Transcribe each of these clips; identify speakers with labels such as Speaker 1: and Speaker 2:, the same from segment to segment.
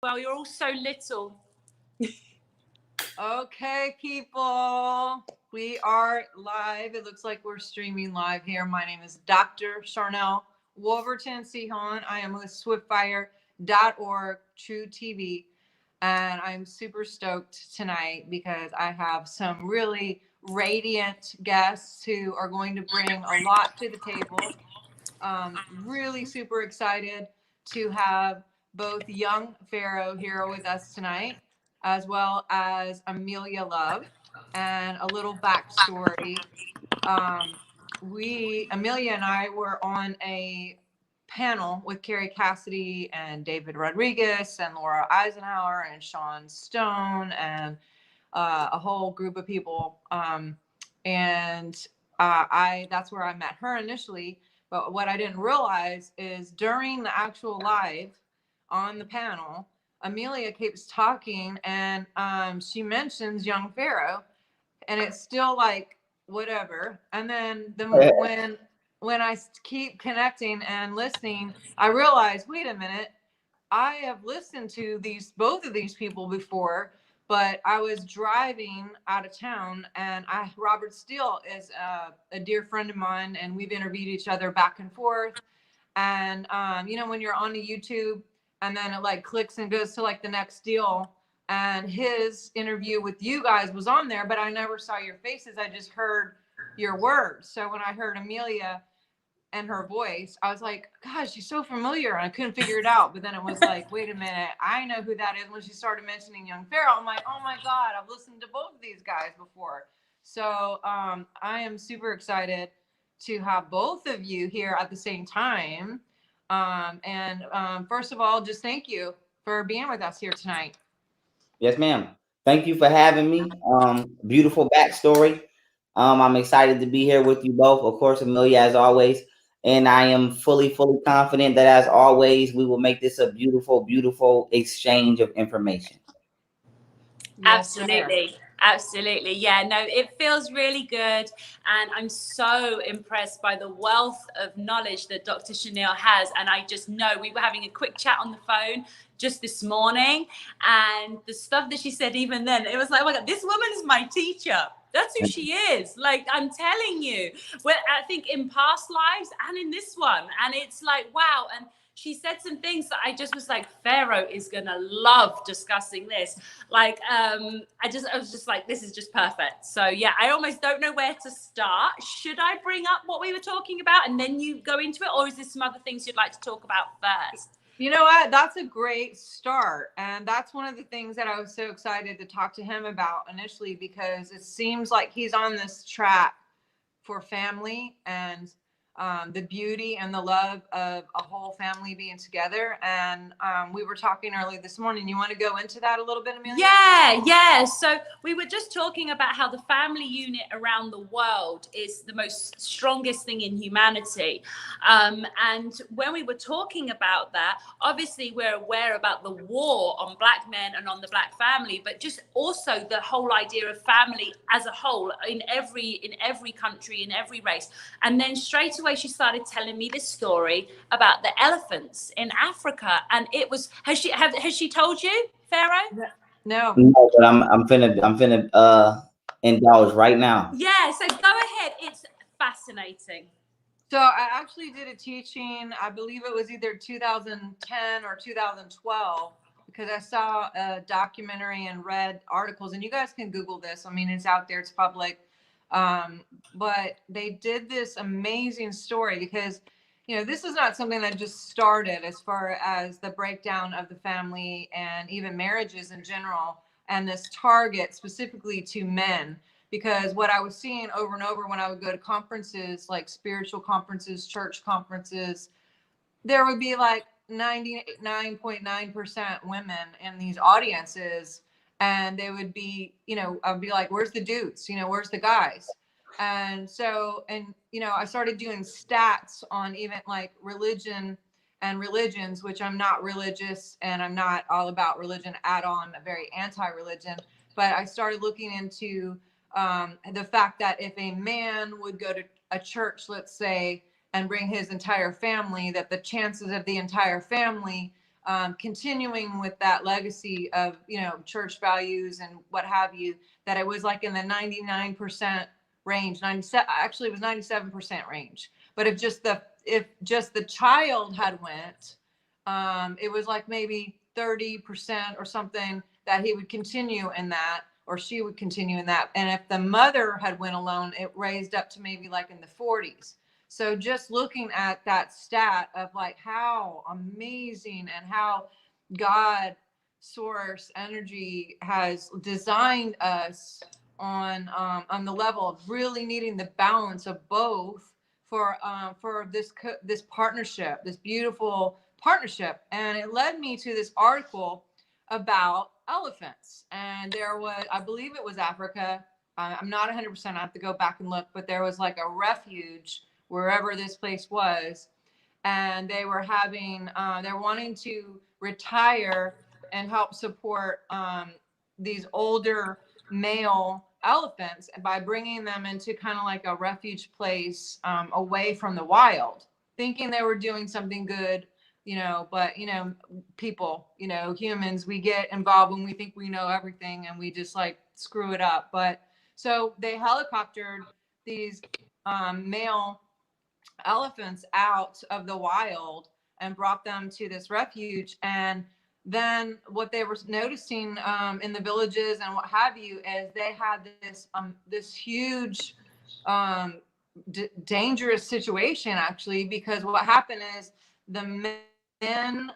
Speaker 1: Well, you're all so little.
Speaker 2: Okay, people, we are live. It looks like we're streaming live here. My name is Dr. Sharnael, Wolverton-Sehon. I am with swiftfire.org, True TV, and I'm super stoked tonight because I have some really radiant guests who are going to bring a lot to the table. Really super excited to have both young Pharaoh here with us tonight, as well as Amelia Love, and a little backstory. Amelia and I were on a panel with Carrie Cassidy and David Rodriguez and Laura Eisenhower and Sean Stone and a whole group of people. And that's where I met her initially. But what I didn't realize is during the actual live on the panel, Amelia keeps talking and she mentions young Pharaoh, and it's still like whatever. And then when I keep connecting and listening, I realize, wait a minute, I have listened to both of these people before, but I was driving out of town, and Robert Steele is a dear friend of mine, and we've interviewed each other back and forth. And when you're on the YouTube, and then it like clicks and goes to like the next deal, and his interview with you guys was on there, but I never saw your faces. I just heard your words. So when I heard Amelia and her voice, I was like, gosh, she's so familiar. And I couldn't figure it out. But then it was like, wait a minute, I know who that is. When she started mentioning young Pharaoh, I'm like, oh my God, I've listened to both of these guys before. So I am super excited to have both of you here at the same time. First of all, just thank you for being with us here tonight.
Speaker 3: Yes, ma'am. Thank you for having me. Beautiful backstory. I'm excited to be here with you both. Of course, Amelia, as always. And I am fully confident that, as always, we will make this a beautiful, beautiful exchange of information.
Speaker 1: Yes, absolutely. Yeah, no, it feels really good. And I'm so impressed by the wealth of knowledge that Dr. Sharnael has. And I just know we were having a quick chat on the phone just this morning. And the stuff that she said, even then, it was like, oh my God, this woman is my teacher. That's who she is. Like, I'm telling you, well, I think in past lives and in this one. And it's like, wow. And she said some things that I just was like, Pharaoh is gonna love discussing this. Like, I was just like, this is just perfect. So yeah, I almost don't know where to start. Should I bring up what we were talking about and then you go into it, or is there some other things you'd like to talk about first?
Speaker 2: You know what? That's a great start. And that's one of the things that I was so excited to talk to him about initially, because it seems like he's on this track for family and the beauty and the love of a whole family being together. And we were talking early this morning. You want to go into that a little bit, Amelia?
Speaker 1: Yeah. So we were just talking about how the family unit around the world is the most strongest thing in humanity. And when we were talking about that, obviously we're aware about the war on Black men and on the Black family, but just also the whole idea of family as a whole in every country, in every race. And then straight away she started telling me this story about the elephants in Africa, and it was, has she told you, Pharaoh?
Speaker 2: No,
Speaker 3: but I'm finna indulge right now.
Speaker 1: Yeah, so go ahead. It's fascinating.
Speaker 2: So I actually did a teaching, I believe it was either 2010 or 2012, because I saw a documentary and read articles, and you guys can Google this. I mean, it's out there, it's public. But they did this amazing story because, this is not something that just started as far as the breakdown of the family and even marriages in general, and this target specifically to men. Because what I was seeing over and over when I would go to conferences, like spiritual conferences, church conferences, there would be like 99.9% women in these audiences. And they would be, I'd be like, where's the dudes? Where's the guys? And so, I started doing stats on even like religion and religions, which I'm not religious and I'm not all about religion at all. I'm very anti-religion. But I started looking into the fact that if a man would go to a church, let's say, and bring his entire family, that the chances of the entire family continuing with that legacy of, church values and what have you, that it was like in the 99% range. 97, actually it was 97% range. But if just the child had went, it was like maybe 30% or something that he would continue in that, or she would continue in that. And if the mother had went alone, it raised up to maybe like in the 40s. So just looking at that stat of like how amazing and how God source energy has designed us on the level of really needing the balance of both for this partnership, this beautiful partnership. And it led me to this article about elephants. And there was, I believe it was Africa. I'm not 100%. I have to go back and look, but there was like a refuge wherever this place was. And they were having, they're wanting to retire and help support these older male elephants by bringing them into kind of like a refuge place away from the wild, thinking they were doing something good, but, people, humans, we get involved when we think we know everything and we just like screw it up. But so they helicoptered these male elephants out of the wild and brought them to this refuge. And then what they were noticing in the villages and what have you is they had this huge dangerous situation, actually, because what happened is the men,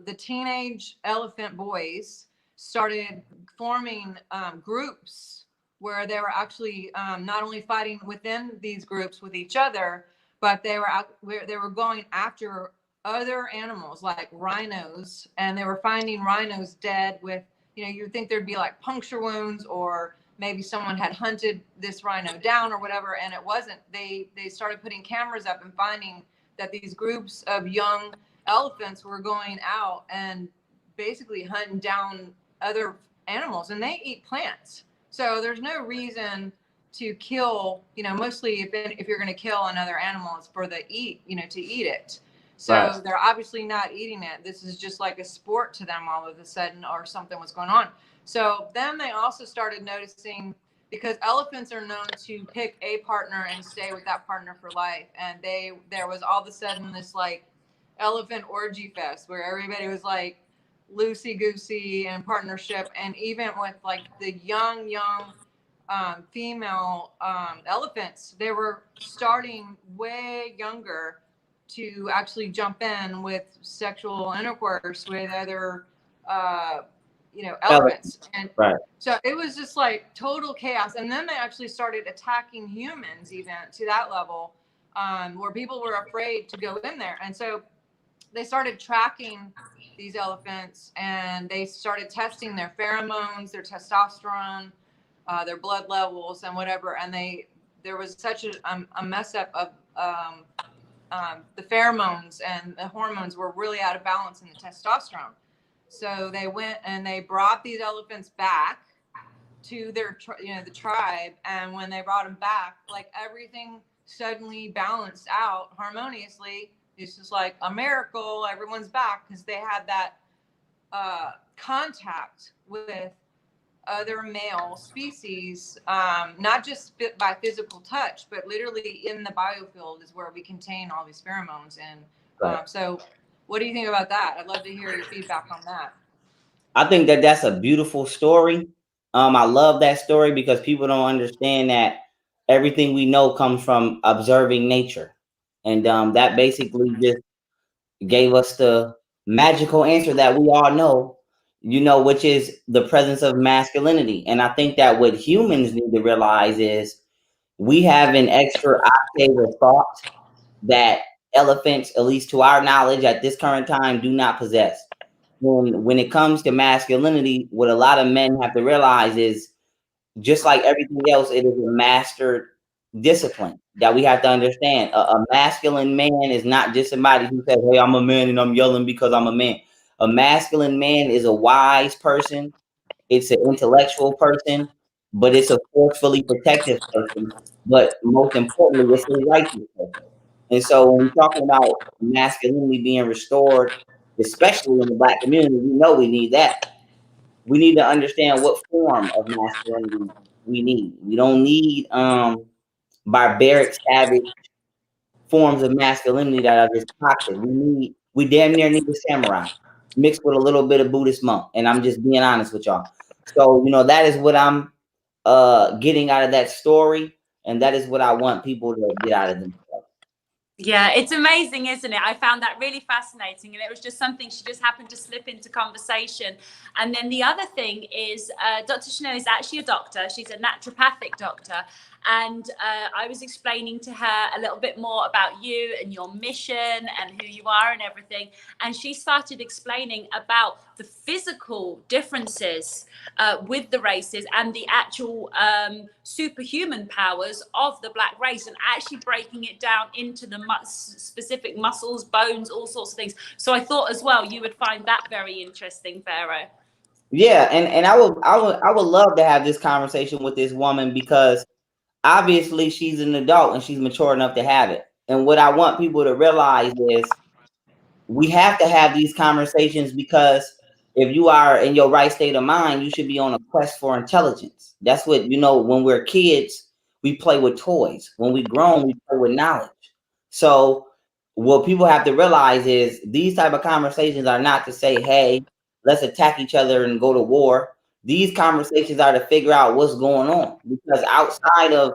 Speaker 2: the teenage elephant boys started forming groups where they were actually not only fighting within these groups with each other, but they were going after other animals like rhinos, and they were finding rhinos dead with, you'd think there'd be like puncture wounds, or maybe someone had hunted this rhino down or whatever, and it wasn't. They started putting cameras up and finding that these groups of young elephants were going out and basically hunting down other animals, and they eat plants. So there's no reason to kill, mostly if you're going to kill another animal, it's for to eat it. So right. They're obviously not eating it. This is just like a sport to them all of a sudden, or something was going on. So then they also started noticing, because elephants are known to pick a partner and stay with that partner for life. And there was all of a sudden this like elephant orgy fest where everybody was like loosey goosey and partnership. And even with like the young female elephants, they were starting way younger to actually jump in with sexual intercourse with other elephants. And right. So it was just like total chaos. And then they actually started attacking humans, even to that level, where people were afraid to go in there. And so they started tracking these elephants, and they started testing their pheromones, their testosterone, their blood levels and whatever. And there was such a mess up of the pheromones, and the hormones were really out of balance in the testosterone. So they went and they brought these elephants back to their, the tribe. And when they brought them back, like everything suddenly balanced out harmoniously. It's just like a miracle. Everyone's back because they had that contact with other male species, not just by physical touch, but literally in the biofield is where we contain all these pheromones. And so what do you think about that? I'd love to hear your feedback on that.
Speaker 3: I think that that's a beautiful story. I love that story because people don't understand that everything we know comes from observing nature. And that basically just gave us the magical answer that we all know, which is the presence of masculinity. And I think that what humans need to realize is we have an extra octave of thought that elephants, at least to our knowledge at this current time, do not possess. When it comes to masculinity, what a lot of men have to realize is, just like everything else, it is a mastered discipline that we have to understand. A masculine man is not just somebody who says, hey, I'm a man and I'm yelling because I'm a man. A masculine man is a wise person. It's an intellectual person, but it's a forcefully protective person. But most importantly, it's a righteous person. And so when we're talking about masculinity being restored, especially in the Black community. We know we need that. We need to understand what form of masculinity we need. We don't need barbaric, savage forms of masculinity that are just toxic. We damn near need a samurai mixed with a little bit of Buddhist monk. And I'm just being honest with y'all. So, that is what I'm getting out of that story, and that is what I want people to get out of them.
Speaker 1: Yeah, it's amazing, isn't it? I found that really fascinating, and it was just something she just happened to slip into conversation. And then the other thing is, Dr. Sharnael is actually a doctor. She's a naturopathic doctor. And I was explaining to her a little bit more about you and your mission and who you are and everything. And she started explaining about the physical differences with the races and the actual superhuman powers of the Black race, and actually breaking it down into the specific muscles, bones, all sorts of things. So I thought as well you would find that very interesting, Pharaoh.
Speaker 3: Yeah, and I would love to have this conversation with this woman, because obviously she's an adult and she's mature enough to have it. And what I want people to realize is we have to have these conversations, because if you are in your right state of mind, you should be on a quest for intelligence. That's what, when we're kids, we play with toys. When we grown, we play with knowledge. So what people have to realize is these type of conversations are not to say, hey, let's attack each other and go to war. These conversations are to figure out what's going on, because outside of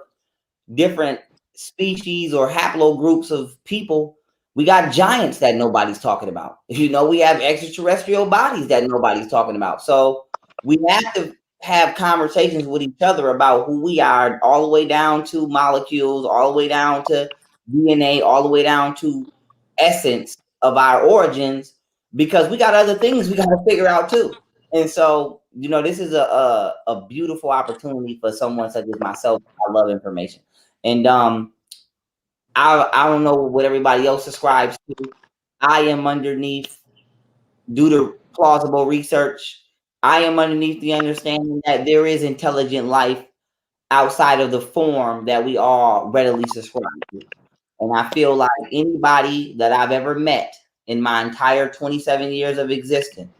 Speaker 3: different species or haplogroups of people, we got giants that nobody's talking about. We have extraterrestrial bodies that nobody's talking about. So we have to have conversations with each other about who we are, all the way down to molecules, all the way down to DNA, all the way down to essence of our origins, because we got other things we got to figure out too. And so, this is a beautiful opportunity for someone such as myself. I love information. And I don't know what everybody else subscribes to. I am underneath, due to plausible research, I am underneath the understanding that there is intelligent life outside of the form that we all readily subscribe to. And I feel like anybody that I've ever met in my entire 27 years of existence,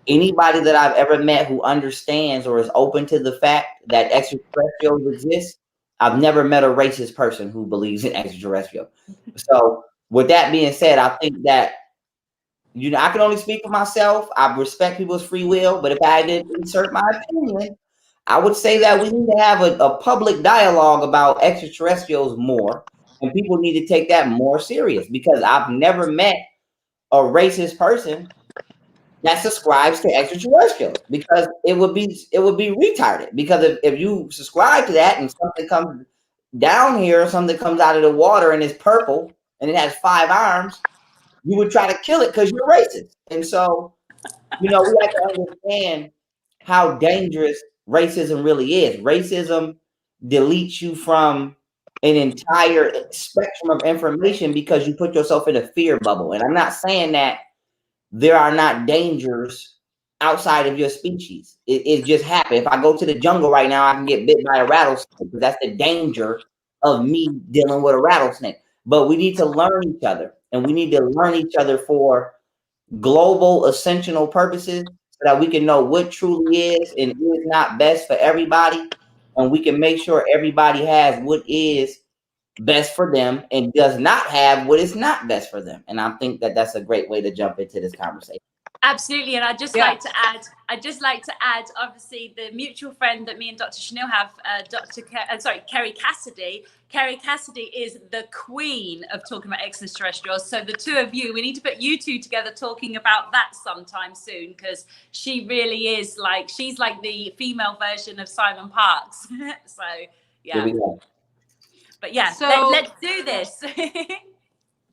Speaker 3: anybody that I've ever met who understands or is open to the fact that extraterrestrials exist, I've never met a racist person who believes in extraterrestrial. So with that being said, I think that, I can only speak for myself. I respect people's free will, but if I had to insert my opinion, I would say that we need to have a public dialogue about extraterrestrials more, and people need to take that more serious, because I've never met a racist person that subscribes to extraterrestrials, because it would be retarded. Because if you subscribe to that and something comes down here, something comes out of the water and it's purple and it has 5 arms, you would try to kill it because you're racist. And so, we have to understand how dangerous racism really is. Racism deletes you from an entire spectrum of information because you put yourself in a fear bubble. And I'm not saying that there are not dangers outside of your species. It just happened. If I go to the jungle right now, I can get bit by a rattlesnake, because that's the danger of me dealing with a rattlesnake. But we need to learn each other, and we need to learn each other for global ascensional purposes, so that we can know what truly is and is not best for everybody, and we can make sure everybody has what is best for them and does not have what is not best for them. And I think that that's a great way to jump into this conversation.
Speaker 1: Absolutely. And I'd just like to add, obviously, the mutual friend that me and Dr. Sharnael have, Kerry Cassidy. Kerry Cassidy is the queen of talking about extraterrestrials. So the two of you, we need to put you two together talking about that sometime soon, because she really is she's like the female version of Simon Parks. So, yeah. But yeah, so let's do this.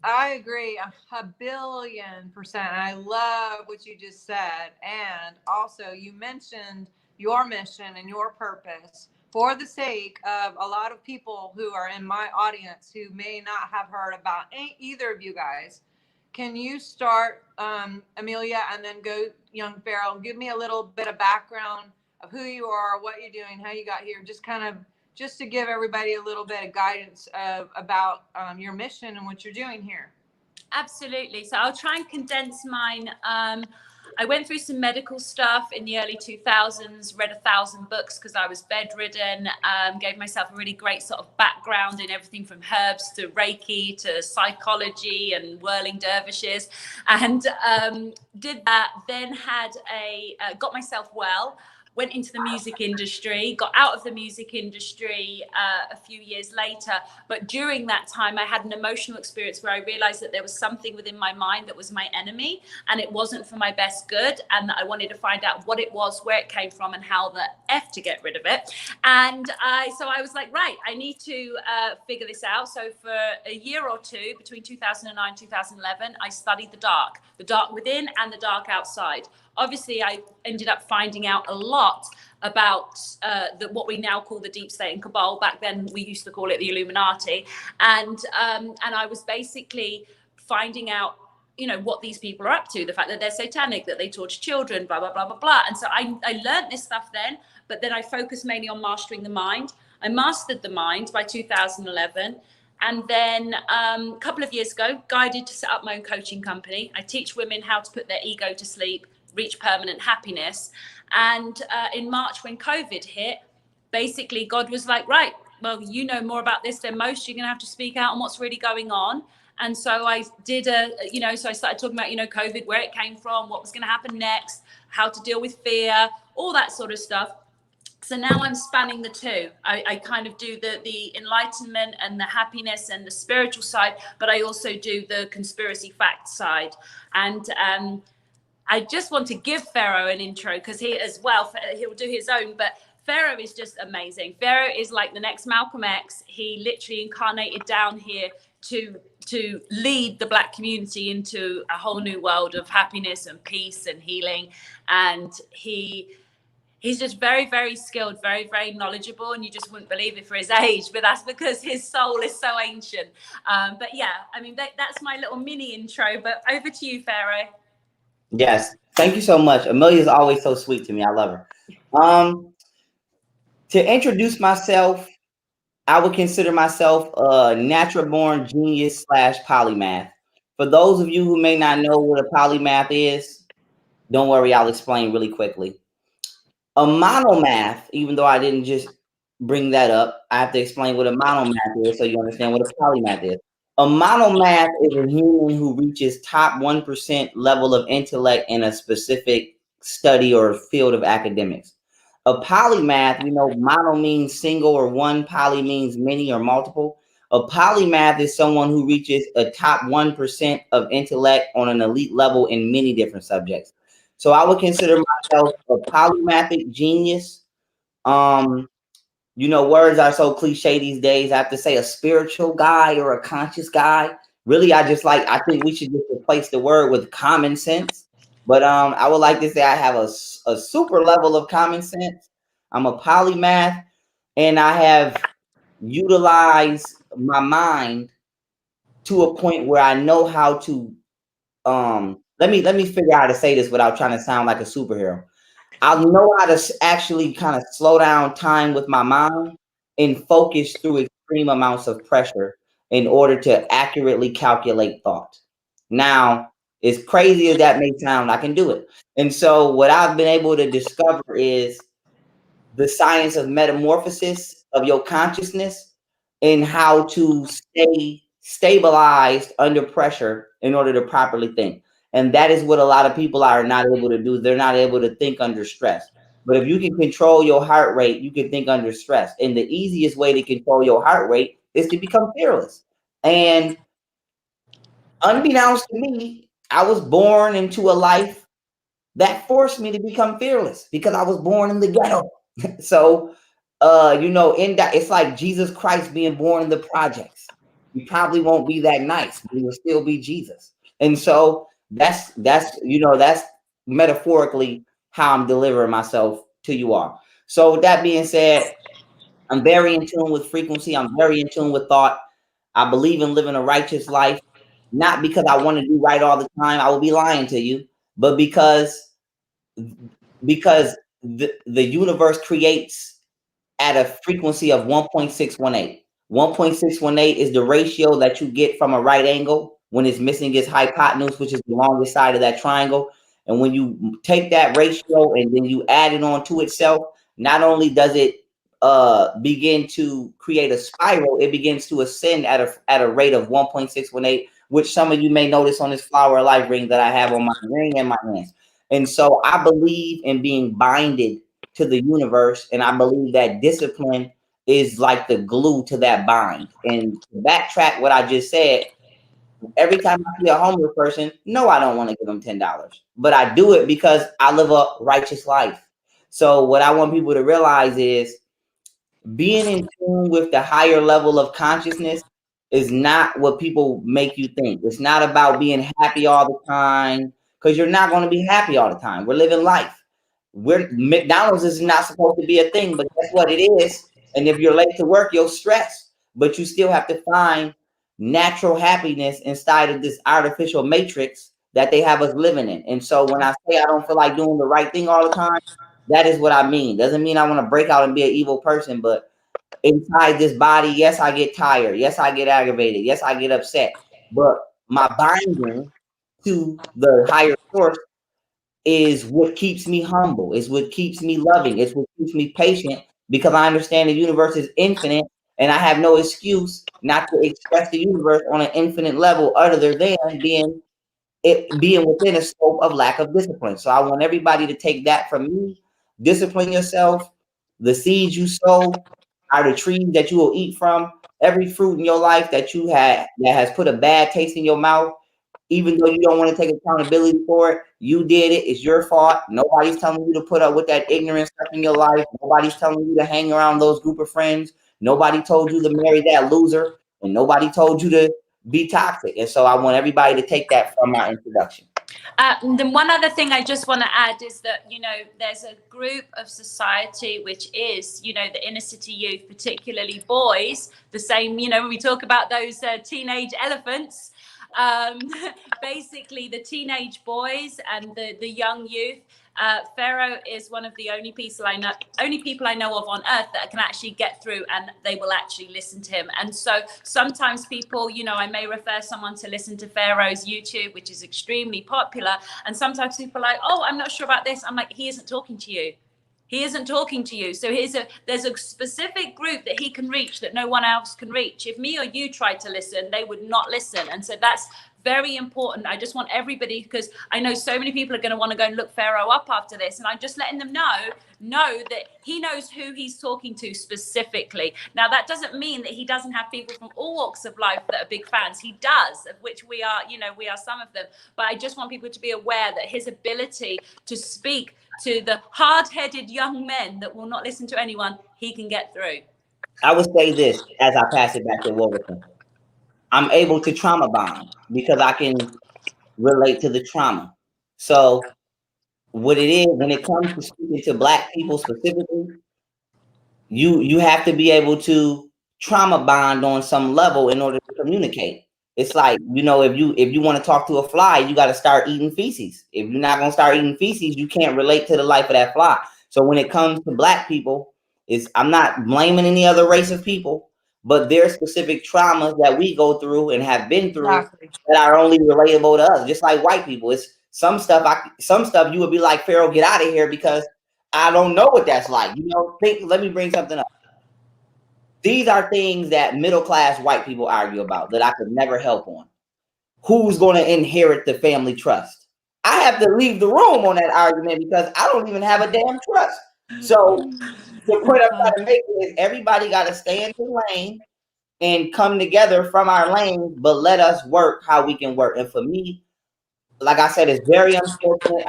Speaker 2: I agree 1,000,000,000%. I love what you just said. And also, you mentioned your mission and your purpose for the sake of a lot of people who are in my audience who may not have heard about either of you guys. Can you start, Amelia, and then go, young Pharaoh? Give me a little bit of background of who you are, what you're doing, how you got here, just to give everybody a little bit of guidance about your mission and what you're doing here.
Speaker 1: Absolutely. So I'll try and condense mine. I went through some medical stuff in the early 2000s, read 1,000 books because I was bedridden, gave myself a really great sort of background in everything from herbs to Reiki to psychology and whirling dervishes, and did that. Then got myself well, went into the music industry, got out of the music industry a few years later. But during that time, I had an emotional experience where I realized that there was something within my mind that was my enemy and it wasn't for my best good. And that I wanted to find out what it was, where it came from, and how the F to get rid of it. And so I was like, right, I need to figure this out. So for a year or two, between 2009, 2011, I studied the dark within and the dark outside. Obviously, I ended up finding out a lot about what we now call the deep state and cabal. Back then, we used to call it the Illuminati. And I was basically finding out, you know, what these people are up to, the fact that they're satanic, that they torture children, blah, blah, blah, blah, blah. And so I learned this stuff then, but then I focused mainly on mastering the mind. I mastered the mind by 2011. And then a couple of years ago, guided to set up my own coaching company. I teach women how to put their ego to sleep, reach permanent happiness. And in March, when COVID hit, basically God was like, right, well, you know more about this than most. You're going to have to speak out on what's really going on. And so I did so I started talking about, you know, COVID, where it came from, what was going to happen next, how to deal with fear, all that sort of stuff. So now I'm spanning the two. I kind of do the enlightenment and the happiness and the spiritual side, but I also do the conspiracy fact side. And I just want to give Pharaoh an intro because he as well, he'll do his own, but Pharaoh is just amazing. Pharaoh is like the next Malcolm X. He literally incarnated down here to lead the Black community into a whole new world of happiness and peace and healing. And he's just very, very skilled, very, very knowledgeable, and you just wouldn't believe it for his age, but that's because his soul is so ancient. But yeah, I mean, that's my little mini intro, but over to you, Pharaoh.
Speaker 3: Yes, thank you so much. Amelia is always so sweet to me. I love her. To introduce myself, I would consider myself a natural born genius / polymath. For those of you who may not know what a polymath is, don't worry, I'll explain really quickly. A monomath, even though I didn't just bring that up, I have to explain what a monomath is so you understand what a polymath is. A monomath is a human who reaches top 1% level of intellect in a specific study or field of academics. A polymath, you know, mono means single or one, poly means many or multiple. A polymath is someone who reaches a top 1% of intellect on an elite level in many different subjects. So I would consider myself a polymathic genius. You know, words are so cliche these days. I have to say a spiritual guy or a conscious guy. Really, I think we should just replace the word with common sense. But I would like to say I have a super level of common sense. I'm a polymath, and I have utilized my mind to a point where I know how to let me figure out how to say this without trying to sound like a superhero. I'll know how to actually kind of slow down time with my mind and focus through extreme amounts of pressure in order to accurately calculate thought. Now, as crazy as that may sound, I can do it. And so what I've been able to discover is the science of metamorphosis of your consciousness and how to stay stabilized under pressure in order to properly think. And that is what a lot of people are not able to do. They're not able to think under stress. But if you can control your heart rate, you can think under stress. And the easiest way to control your heart rate is to become fearless. And unbeknownst to me, I was born into a life that forced me to become fearless because I was born in the ghetto. So, you know, it's like Jesus Christ being born in the projects. You probably won't be that nice, but you will still be Jesus. And so that's metaphorically how I'm delivering myself to you all. So with that being said, I'm very in tune with frequency. I'm very in tune with thought. I believe in living a righteous life, not because I want to do right all the time. I will be lying to you, but because the universe creates at a frequency of 1.618. 1.618 is the ratio that you get from a right angle when it's missing its hypotenuse, which is the longest side of that triangle. And when you take that ratio and then you add it on to itself, not only does it begin to create a spiral, it begins to ascend at a rate of 1.618, which some of you may notice on this flower of life ring that I have on my ring and my hands. And so I believe in being binded to the universe, and I believe that discipline is like the glue to that bind. And to backtrack what I just said, every time I see a homeless person, no, I don't want to give them $10, but I do it because I live a righteous life. So what I want people to realize is being in tune with the higher level of consciousness is not what people make you think. It's not about being happy all the time, because you're not going to be happy all the time. We're living life. McDonald's is not supposed to be a thing, but guess what? It is. And if you're late to work, you'll stress, but you still have to find natural happiness inside of this artificial matrix that they have us living in. And so when I say I don't feel like doing the right thing all the time, that is what I mean. Doesn't mean I want to break out and be an evil person, but inside this body, yes, I get tired. Yes, I get aggravated. Yes, I get upset. But my binding to the higher source is what keeps me humble. It's what keeps me loving. It's what keeps me patient, because I understand the universe is infinite and I have no excuse not to express the universe on an infinite level other than being within a scope of lack of discipline. So I want everybody to take that from me. Discipline yourself. The seeds you sow are the trees that you will eat from. Every fruit in your life that you had that has put a bad taste in your mouth, even though you don't want to take accountability for it, you did it. It's your fault. Nobody's telling you to put up with that ignorant stuff in your life. Nobody's telling you to hang around those group of friends. Nobody told you to marry that loser, and nobody told you to be toxic. And so I want everybody to take that from my introduction.
Speaker 1: Then one other thing I just want to add is that, there's a group of society which is, the inner city youth, particularly boys, the same, when we talk about those teenage elephants, basically the teenage boys and the young youth. Pharaoh is one of the only people I know of on earth that can actually get through, and they will actually listen to him. And so sometimes people, I may refer someone to listen to Pharaoh's YouTube, which is extremely popular. And sometimes people are like, oh, I'm not sure about this. I'm like, he isn't talking to you. He isn't talking to you. So there's a specific group that he can reach that no one else can reach. If me or you tried to listen, they would not listen. And so that's very important. I just want everybody, because I know so many people are going to want to go and look Pharaoh up after this, and I'm just letting them know that he knows who he's talking to specifically. Now, that doesn't mean that he doesn't have people from all walks of life that are big fans. He does, of which we are some of them. But I just want people to be aware that his ability to speak to the hard-headed young men that will not listen to anyone, he can get through.
Speaker 3: I would say this as I pass it back to Wolverton. I'm able to trauma bond because I can relate to the trauma. So what it is, when it comes to speaking to Black people specifically, you have to be able to trauma bond on some level in order to communicate. It's like, if you want to talk to a fly, you got to start eating feces. If you're not going to start eating feces, you can't relate to the life of that fly. So when it comes to Black people, I'm not blaming any other race of people, but there are specific traumas that we go through and have been through that are only relatable to us. Just like white people, it's some stuff you would be like, Pharaoh, get out of here, because I don't know what that's like. Let me bring something up. These are things that middle-class white people argue about that I could never help on. Who's going to inherit the family trust? I have to leave the room on that argument because I don't even have a damn trust. So the point I'm trying to make is everybody got to stay in the lane and come together from our lane, but let us work how we can work. And for me, like I said, it's very unfortunate.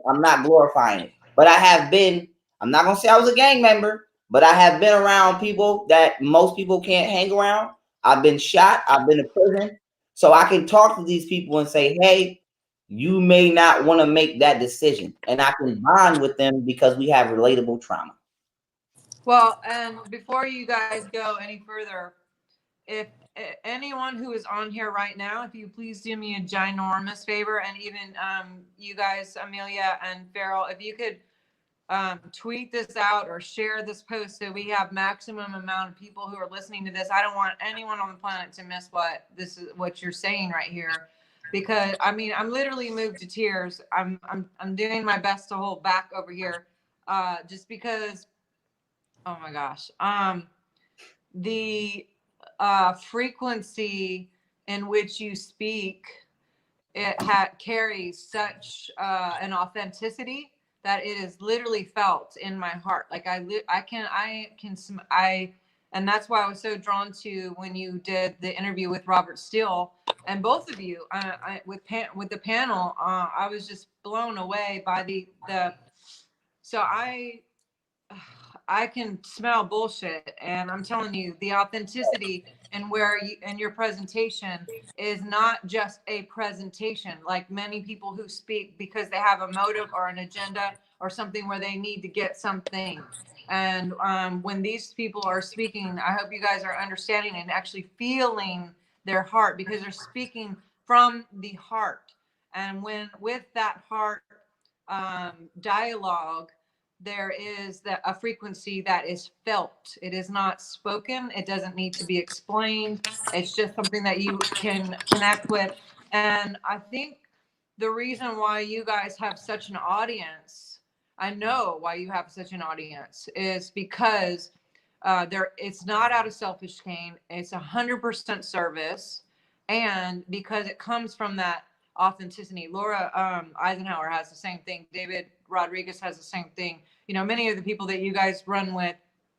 Speaker 3: I'm not glorifying it, but I'm not going to say I was a gang member, but I have been around people that most people can't hang around. I've been shot. I've been to prison. So I can talk to these people and say, hey, you may not want to make that decision. And I can bond with them because we have relatable trauma.
Speaker 2: Well, and before you guys go any further, if anyone who is on here right now, if you please do me a ginormous favor, and even you guys, Amelia and Pharaoh, if you could tweet this out or share this post so we have maximum amount of people who are listening to this. I don't want anyone on the planet to miss what you're saying right here, because I mean, I'm literally moved to tears. I'm doing my best to hold back over here, just because, oh my gosh, the frequency in which you speak, it carries such an authenticity that it is literally felt in my heart. Like and that's why I was so drawn to when you did the interview with Robert Steele, and both of you with the panel. I was just blown away by so I can smell bullshit, and I'm telling you, the authenticity and where you and your presentation is not just a presentation like many people who speak because they have a motive or an agenda or something where they need to get something. And when these people are speaking, I hope you guys are understanding and actually feeling their heart, because they're speaking from the heart. And when with that heart dialogue, there is a frequency that is felt. It is not spoken. It doesn't need to be explained. It's just something that you can connect with. And I think the reason why you guys have such an audience, I know why you have such an audience, is because it's not out of selfish gain. It's 100% service. And because it comes from that authenticity. Laura Eisenhower has the same thing. David Rodriguez has the same thing. You know, many of the people that you guys run with,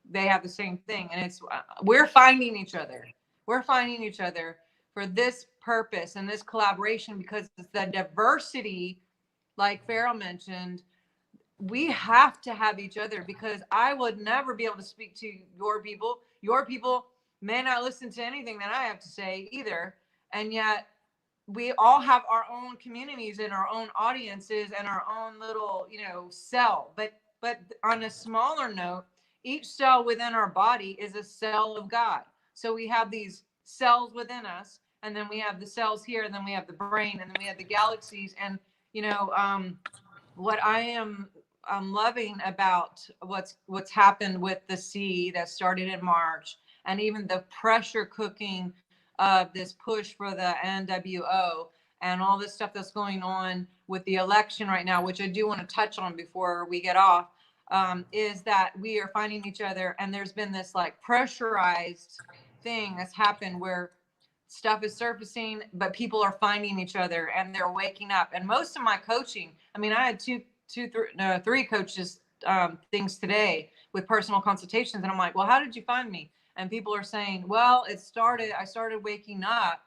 Speaker 2: they have the same thing. And it's we're finding each other. We're finding each other for this purpose and this collaboration, because it's the diversity, like Pharaoh mentioned. We have to have each other, because I would never be able to speak to your people. Your people may not listen to anything that I have to say either. And yet we all have our own communities and our own audiences and our own little, cell. But on a smaller note, each cell within our body is a cell of God. So we have these cells within us, and then we have the cells here, and then we have the brain, and then we have the galaxies. And what I'm loving about what's happened with the sea that started in March, and even the pressure cooking of this push for the NWO and all this stuff that's going on with the election right now, which I do want to touch on before we get off, is that we are finding each other. And there's been this like pressurized thing that's happened where stuff is surfacing, but people are finding each other and they're waking up. And most of my coaching, I mean, I had three coaches things today with personal consultations. And I'm like, well, how did you find me? And people are saying, well, I started waking up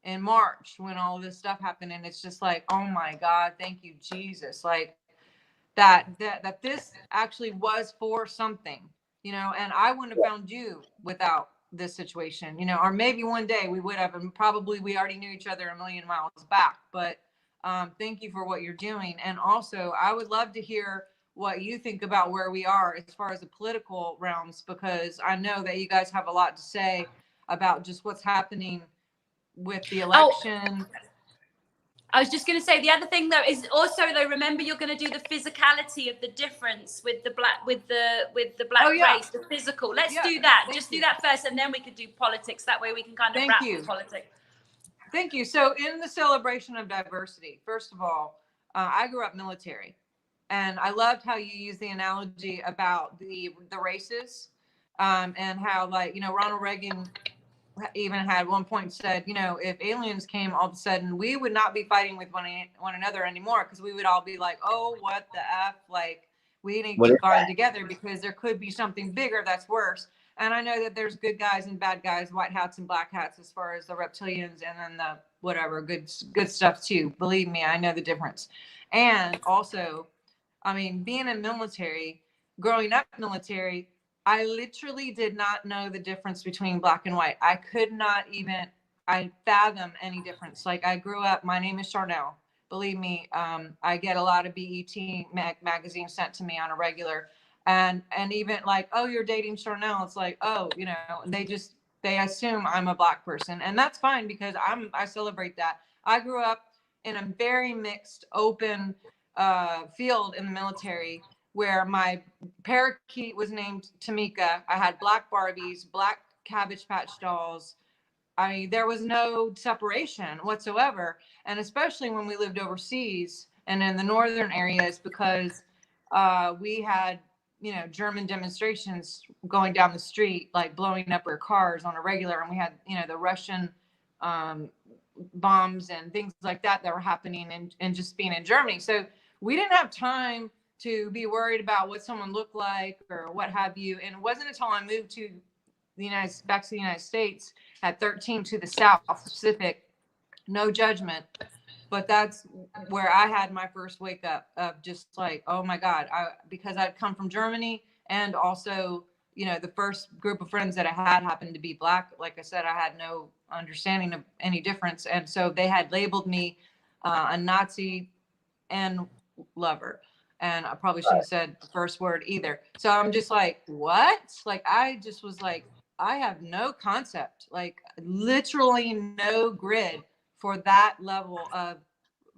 Speaker 2: in March when all of this stuff happened. And it's just like, oh my God, thank you, Jesus. Like that this actually was for something, and I wouldn't have found you without this situation, or maybe one day we would have, and probably we already knew each other a million miles back. But thank you for what you're doing. And also, I would love to hear what you think about where we are as far as the political realms, because I know that you guys have a lot to say about just what's happening with the election.
Speaker 1: I was just going to say the other thing though is also remember you're going to do the physicality of the difference with the black race, the physical. Let's do that. Just do that first, and then we could do politics. That way we can kind of wrap with politics.
Speaker 2: Thank you. So in the celebration of diversity, first of all, I grew up military. And I loved how you used the analogy about the races, and how, like, Ronald Reagan even had one point said, if aliens came all of a sudden, we would not be fighting with one another anymore, because we would all be like, oh, what the F? Like, we need to bind together because there could be something bigger that's worse. And I know that there's good guys and bad guys, white hats and black hats, as far as the reptilians and then the whatever good stuff too. Believe me, I know the difference. And also, I mean, being in military, growing up military, I literally did not know the difference between black and white. I could not even, fathom any difference. Like, I grew up, my name is Sharnael. Believe me, I get a lot of BET magazines sent to me on a regular. And even like, oh, you're dating Sharnael. It's like, oh, they assume I'm a black person. And that's fine, because I celebrate that. I grew up in a very mixed, open field in the military, where my parakeet was named Tamika. I had black Barbies, black Cabbage Patch dolls. I mean, there was no separation whatsoever. And especially when we lived overseas and in the northern areas, because we had, you know, German demonstrations going down the street, like blowing up their cars on a regular. And we had, you know, the Russian bombs and things like that were happening and just being in Germany. So we didn't have time to be worried about what someone looked like or what have you. And it wasn't until I moved to back to the United States at 13 to the South Pacific, no judgment, but that's where I had my first wake up of just like, oh my God, because I'd come from Germany, and also, you know, the first group of friends that I had happened to be black. Like I said, I had no understanding of any difference. And so they had labeled me a Nazi and lover. And I probably shouldn't have said the first word either. So I'm just like, what? Like, I just was like, I have no concept, like literally no grid for that level of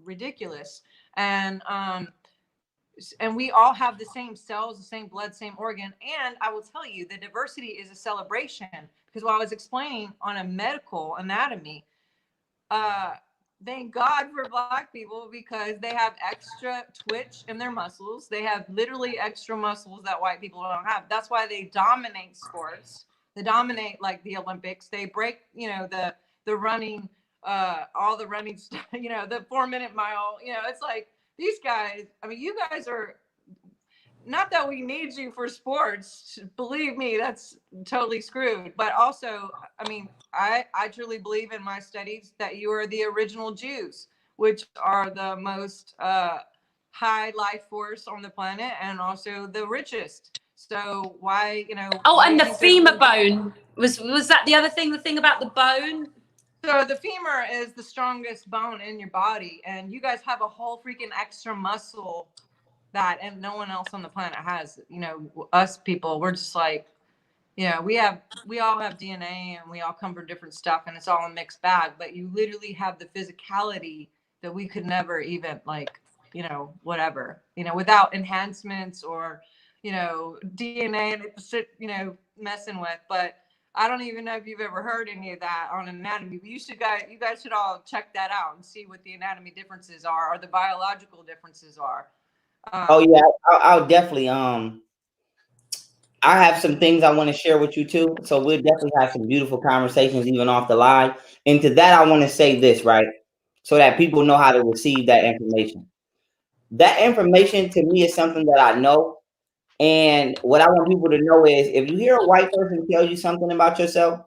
Speaker 2: ridiculous. And we all have the same cells, the same blood, same organ. And I will tell you, the diversity is a celebration, because while I was explaining on a medical anatomy, thank God for Black people, because they have extra twitch in their muscles. They have literally extra muscles that white people don't have. That's why they dominate sports. They dominate like the Olympics. They break, you know, the running, all the running stuff, you know, the 4-minute mile, you know, it's like these guys, I mean, you guys are, not that we need you for sports, believe me, that's totally screwed. But also, I mean, I truly believe in my studies that you are the original Jews, which are the most high life force on the planet, and also the richest. So why, you know?
Speaker 1: Oh, and the femur bone was that the other thing? The thing about the bone.
Speaker 2: So the femur is the strongest bone in your body, and you guys have a whole freaking extra muscle that, and no one else on the planet has. You know, us people, we're just like, you know, we all have DNA, and we all come from different stuff, and it's all a mixed bag. But you literally have the physicality that we could never even, like, you know, whatever, you know, without enhancements or, you know, DNA and you know, messing with. But I don't even know if you've ever heard any of that on anatomy. You guys should all check that out and see what the anatomy differences are, or the biological differences are.
Speaker 3: Oh yeah, I'll definitely. I have some things I want to share with you too. So we'll definitely have some beautiful conversations even off the line. And to that, I want to say this, right, so that people know how to receive that information. That information to me is something that I know. And what I want people to know is, if you hear a white person tell you something about yourself,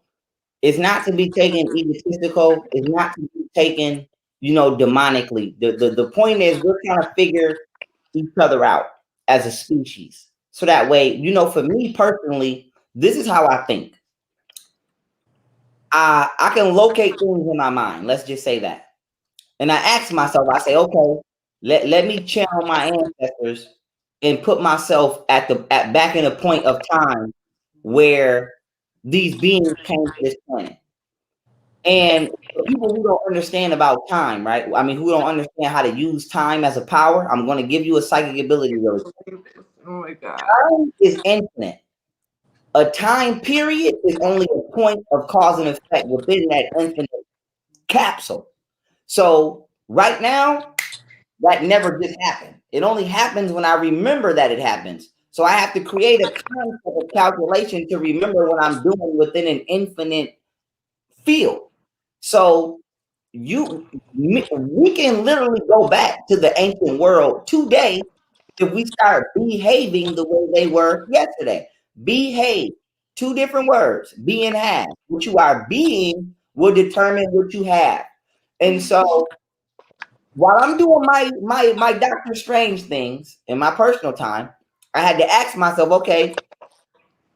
Speaker 3: it's not to be taken egotistical. It's not to be taken, you know, demonically. The point is, we're trying to figure each other out as a species. So that way, you know, for me personally, this is how I think. I can locate things in my mind. Let's just say that. And I ask myself, I say, okay, let me channel my ancestors and put myself back in a point of time where these beings came to this planet. And for people who don't understand about time, right? I mean, who don't understand how to use time as a power, I'm going to give you a psychic ability. Really.
Speaker 2: Oh my God.
Speaker 3: Time is infinite. A time period is only a point of cause and effect within that infinite capsule. So right now, that never just happened. It only happens when I remember that it happens. So I have to create a concept of calculation to remember what I'm doing within an infinite field. So we can literally go back to the ancient world today if we start behaving the way they were yesterday. Behave, 2 different words, be and have. What you are being will determine what you have. And so while I'm doing my Doctor Strange things in my personal time, I had to ask myself, okay,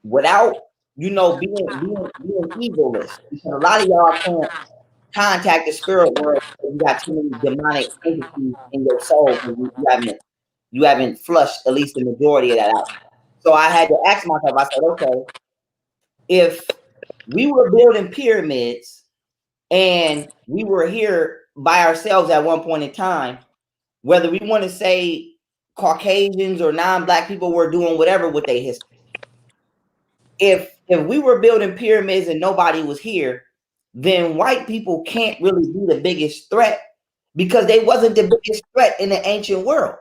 Speaker 3: without, you know, being egoless, because a lot of y'all can't contact the spirit world because you got too many demonic entities in your soul, because you haven't flushed at least the majority of that out. So I had to ask myself, I said, okay, if we were building pyramids and we were here by ourselves at one point in time, whether we want to say Caucasians or non-black people were doing whatever with their history. If we were building pyramids and nobody was here, then white people can't really be the biggest threat because they wasn't the biggest threat in the ancient world.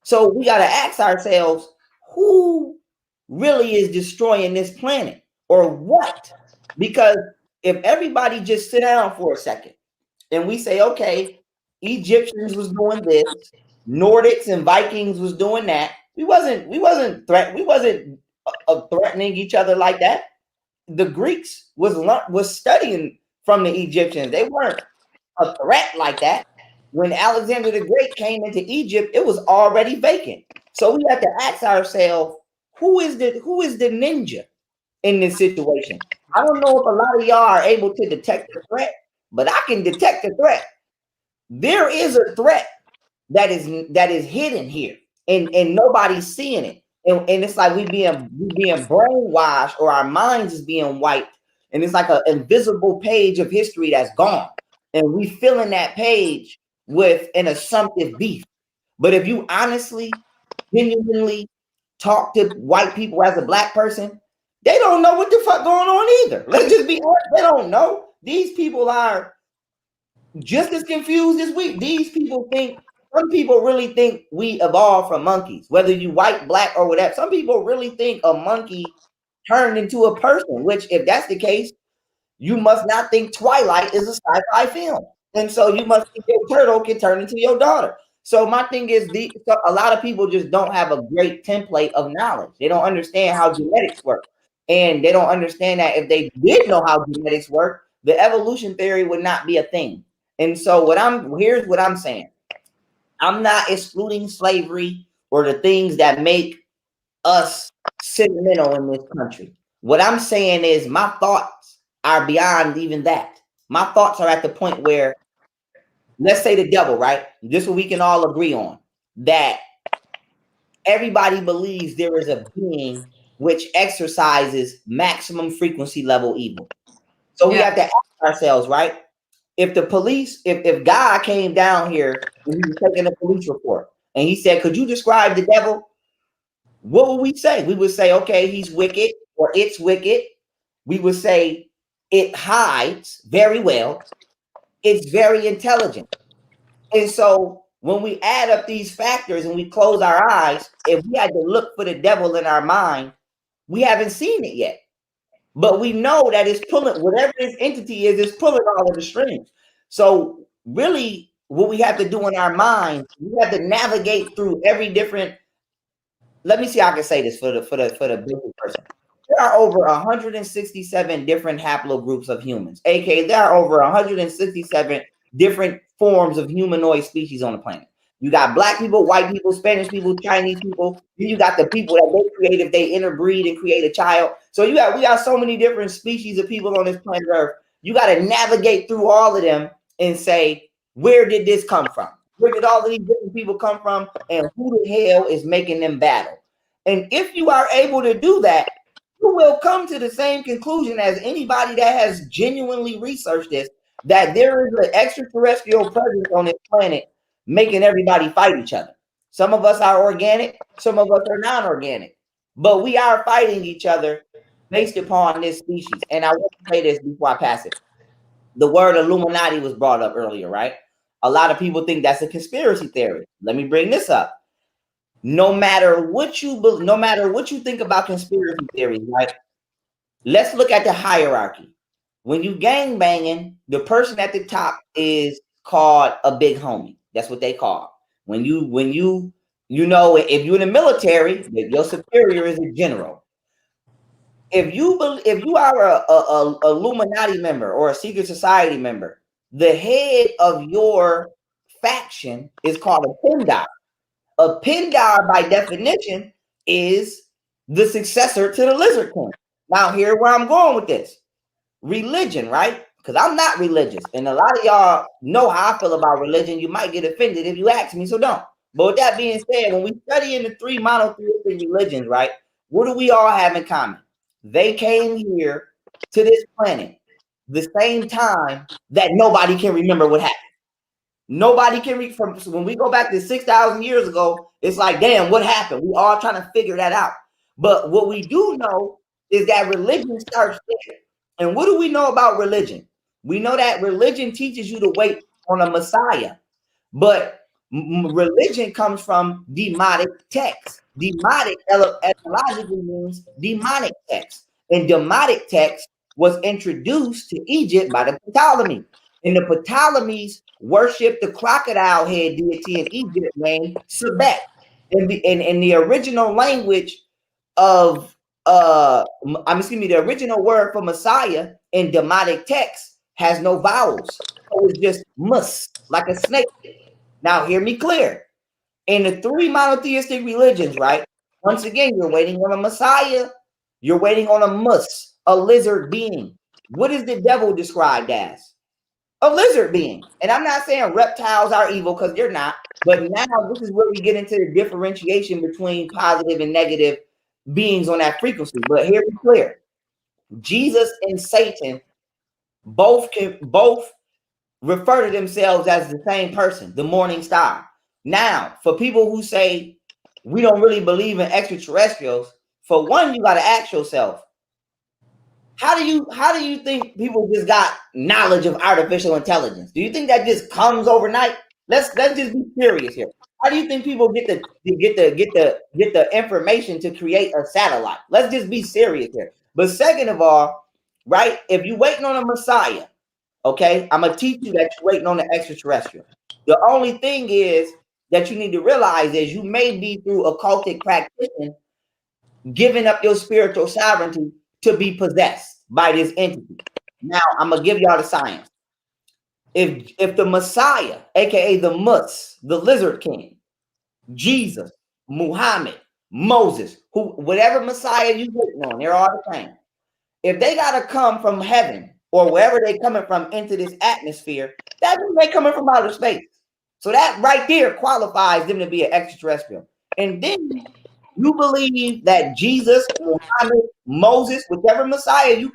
Speaker 3: So we got to ask ourselves, who really is destroying this planet or what? Because if everybody just sit down for a second and we say, okay, Egyptians was doing this, Nordics and Vikings was doing that. We wasn't threatening each other like that. The Greeks was studying from the Egyptians. They weren't a threat like that. When Alexander the Great came into Egypt, it was already vacant. So we have to ask ourselves, who is the ninja in this situation? I don't know if a lot of y'all are able to detect the threat, but I can detect the threat. There is a threat that is hidden here, and nobody's seeing it. And it's like we being brainwashed, or our minds is being wiped, and it's like an invisible page of history that's gone, and we filling that page with an assumptive beef. But if you honestly, genuinely talk to white people as a black person, they don't know what the fuck going on either. Let's just be honest. They don't know. These people are just as confused as we. These people think, some people really think we evolved from monkeys, whether you white, black, or whatever. Some people really think a monkey turned into a person, which if that's the case, you must not think Twilight is a sci-fi film. And so you must think your turtle can turn into your daughter. So my thing is, a lot of people just don't have a great template of knowledge. They don't understand how genetics work. And they don't understand that if they did know how genetics work, the evolution theory would not be a thing. And so here's what I'm saying. I'm not excluding slavery or the things that make us sentimental in this country. What I'm saying is my thoughts are beyond even that. My thoughts are at the point where, let's say the devil, right? This is what we can all agree on, that everybody believes there is a being which exercises maximum frequency level evil. So we have to ask ourselves, right? If the police, if God came down here and he was taking a police report and he said, could you describe the devil? What would we say? We would say, okay, he's wicked, or it's wicked. We would say it hides very well. It's very intelligent. And so when we add up these factors and we close our eyes, if we had to look for the devil in our mind, we haven't seen it yet. But we know that it's pulling, whatever this entity is, it's pulling all of the strings. So really what we have to do in our mind, we have to navigate through every different, let me see how I can say this for the basic person. There are over 167 different haplogroups of humans. AKA there are over 167 different forms of humanoid species on the planet. You got black people, white people, Spanish people, Chinese people. Then you got the people that they create if they interbreed and create a child. So we got so many different species of people on this planet Earth. You got to navigate through all of them and say, where did this come from? Where did all of these different people come from? And who the hell is making them battle? And if you are able to do that, you will come to the same conclusion as anybody that has genuinely researched this, that there is an extraterrestrial presence on this planet making everybody fight each other. Some of us are organic, some of us are non-organic, but we are fighting each other based upon this species. And I want to say this before I pass it. The word Illuminati was brought up earlier, right? A lot of people think that's a conspiracy theory. Let me bring this up. No matter what you think about conspiracy theories, right? Let's look at the hierarchy. When you gang banging, the person at the top is called a big homie. That's what they call. When you if you're in the military, your superior is a general. If you are a Illuminati member or a secret society member, the head of your faction is called a Pindar. A Pindar, by definition, is the successor to the Lizard King. Now, here where I'm going with this. Religion, right? Because I'm not religious. And a lot of y'all know how I feel about religion. You might get offended if you ask me, so don't. But with that being said, when we study in the three monotheistic religions, right, what do we all have in common? They came here to this planet the same time that nobody can remember what happened. Nobody can read from when we go back to 6,000 years ago. It's like, damn, what happened? We all trying to figure that out. But what we do know is that religion starts there. And what do we know about religion? We know that religion teaches you to wait on a Messiah. But religion comes from demonic text. Demonic etymologically means demonic text. And demonic text was introduced to Egypt by the Ptolemies. And the Ptolemies worshipped the crocodile head deity in Egypt named Sebek. In the original language of the original word for Messiah in demonic text has no vowels. So it's just mus, like a snake. Now hear me clear. In the three monotheistic religions, right? Once again, you're waiting on a Messiah. You're waiting on a mus, a lizard being. What is the devil described as? A lizard being. And I'm not saying reptiles are evil, because they're not. But now this is where we get into the differentiation between positive and negative beings on that frequency. But here we clear. Jesus and Satan both refer to themselves as the same person, the morning star. Now, for people who say we don't really believe in extraterrestrials, for one, you got to ask yourself, how do you think people just got knowledge of artificial intelligence? Do you think that just comes overnight? Let's just be serious here. How do you think people get the information to create a satellite? Let's just be serious here. But second of all, right, if you're waiting on a Messiah, okay, I'm gonna teach you that you're waiting on the extraterrestrial. The only thing is that you need to realize is you may be through occultic practitioner giving up your spiritual sovereignty to be possessed by this entity. Now I'm gonna give y'all the science. If the Messiah, aka the Mus, the Lizard King, Jesus, Muhammad, Moses, whatever Messiah you waiting on, they're all the same. If they gotta come from heaven or wherever they coming from into this atmosphere, that means they coming from outer space. So that right there qualifies them to be an extraterrestrial. And then you believe that Jesus, Muhammad, Moses, whichever Messiah you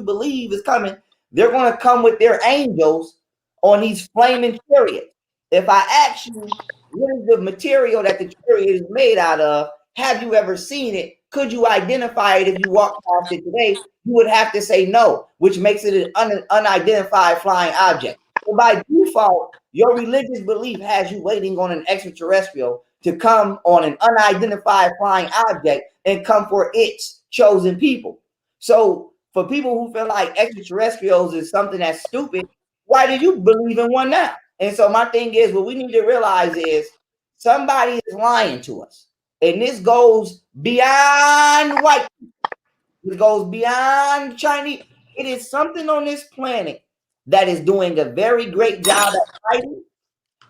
Speaker 3: believe is coming, they're going to come with their angels on these flaming chariots. If I ask you, what is the material that the chariot is made out of? Have you ever seen it? Could you identify it if you walk past it today? You would have to say no, which makes it an unidentified flying object. So by default, your religious belief has you waiting on an extraterrestrial to come on an unidentified flying object and come for its chosen people. So for people who feel like extraterrestrials is something that's stupid, why do you believe in one now? And so my thing is, what we need to realize is somebody is lying to us. And this goes beyond white people. It goes beyond Chinese. It is something on this planet that is doing a very great job at hiding.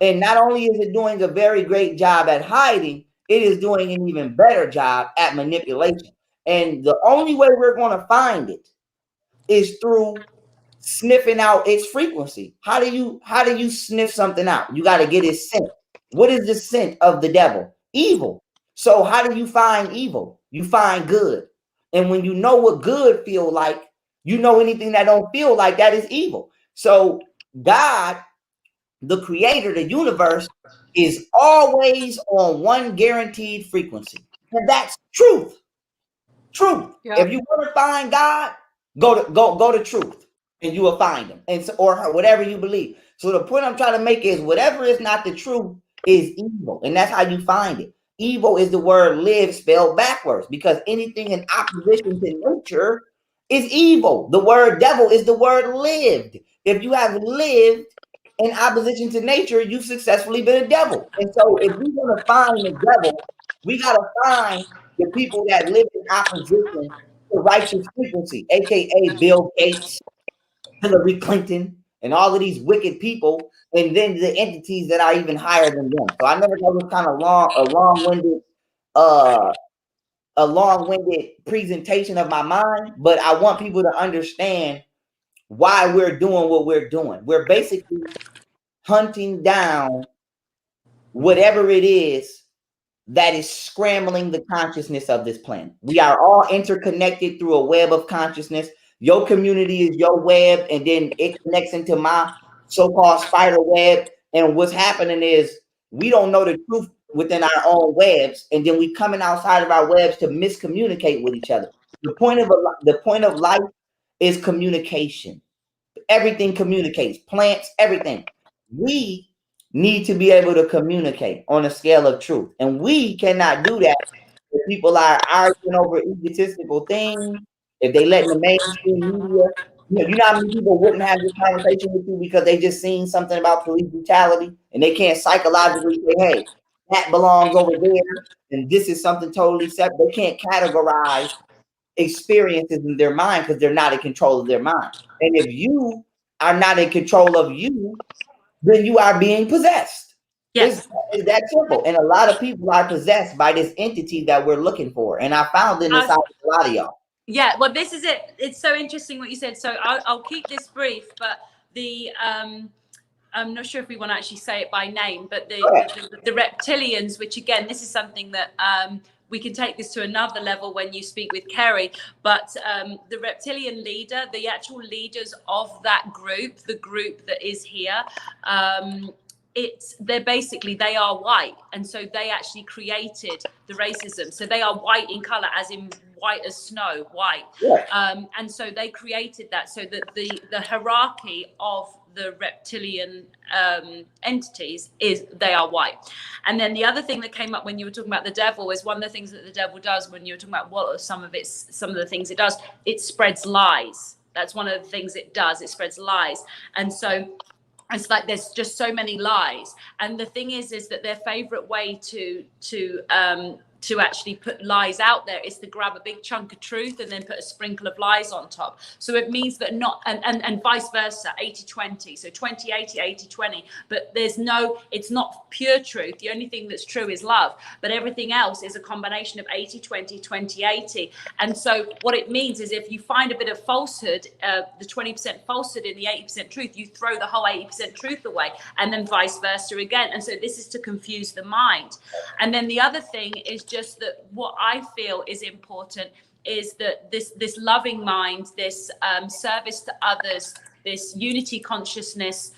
Speaker 3: And not only is it doing a very great job at hiding, it is doing an even better job at manipulation. And the only way we're going to find it is through sniffing out its frequency. How do you sniff something out? You got to get its scent. What is the scent of the devil? Evil. So how do you find evil? You find good. And when you know what good feel like, you know anything that don't feel like that is evil. So God, the creator, the universe, is always on one guaranteed frequency. And that's truth. Truth. Yep. If you want to find God, go to truth and you will find him. And so, or whatever you believe. So the point I'm trying to make is whatever is not the truth is evil. And that's how you find it. Evil is the word live spelled backwards, because anything in opposition to nature is evil. The word devil is the word lived. If you have lived in opposition to nature, you've successfully been a devil. And so if we want to find the devil, we got to find the people that live in opposition to righteous frequency, aka Bill Gates, Hillary Clinton, and all of these wicked people, and then the entities that are even higher than them. So I never thought it was kind of a long-winded presentation of my mind, but I want people to understand why we're doing what we're doing. We're basically hunting down whatever it is that is scrambling the consciousness of this planet. We are all interconnected through a web of consciousness. Your community is your web, and then it connects into my so-called spider web, And what's happening is we don't know the truth within our own webs, and then we coming outside of our webs to miscommunicate with each other. The point of life is communication. Everything communicates, plants, everything. We need to be able to communicate on a scale of truth, and we cannot do that if people are arguing over egotistical things. If they let the mainstream media, you know how many people wouldn't have this conversation with you because they just seen something about police brutality and they can't psychologically say, "Hey, that belongs over there," and this is something totally separate. They can't categorize experiences in their mind because they're not in control of their mind. And if you are not in control of you, then you are being possessed.
Speaker 1: Yes.
Speaker 3: It's that simple. And a lot of people are possessed by this entity that we're looking for. And I found in this house a lot of y'all.
Speaker 1: Yeah, well, this is it. It's so interesting what you said. So I'll keep this brief, but I'm not sure if we want to actually say it by name, but the reptilians, which again, this is something that we can take this to another level when you speak with Kerry, but the reptilian leader, the actual leaders of that group, the group that is here, they are white, and so they actually created the racism. So they are white in color, as in white as snow, white.
Speaker 3: Yeah.
Speaker 1: And so they created that, so that the hierarchy of the reptilian entities is they are white. And then the other thing that came up when you were talking about the devil is one of the things that the devil does when you were talking about what are some of the things it does, it spreads lies. That's one of the things it does. It spreads lies. And so it's like there's just so many lies. And the thing is that their favorite way to actually put lies out there is to grab a big chunk of truth and then put a sprinkle of lies on top. So it means that and vice versa, 80-20. So 20-80, 80-20. But it's not pure truth. The only thing that's true is love. But everything else is a combination of 80-20, 20-80. And so what it means is if you find a bit of falsehood, the 20% falsehood in the 80% truth, you throw the whole 80% truth away, and then vice versa again. And so this is to confuse the mind. And then the other thing is just that what I feel is important is that this loving mind, this service to others, this unity consciousness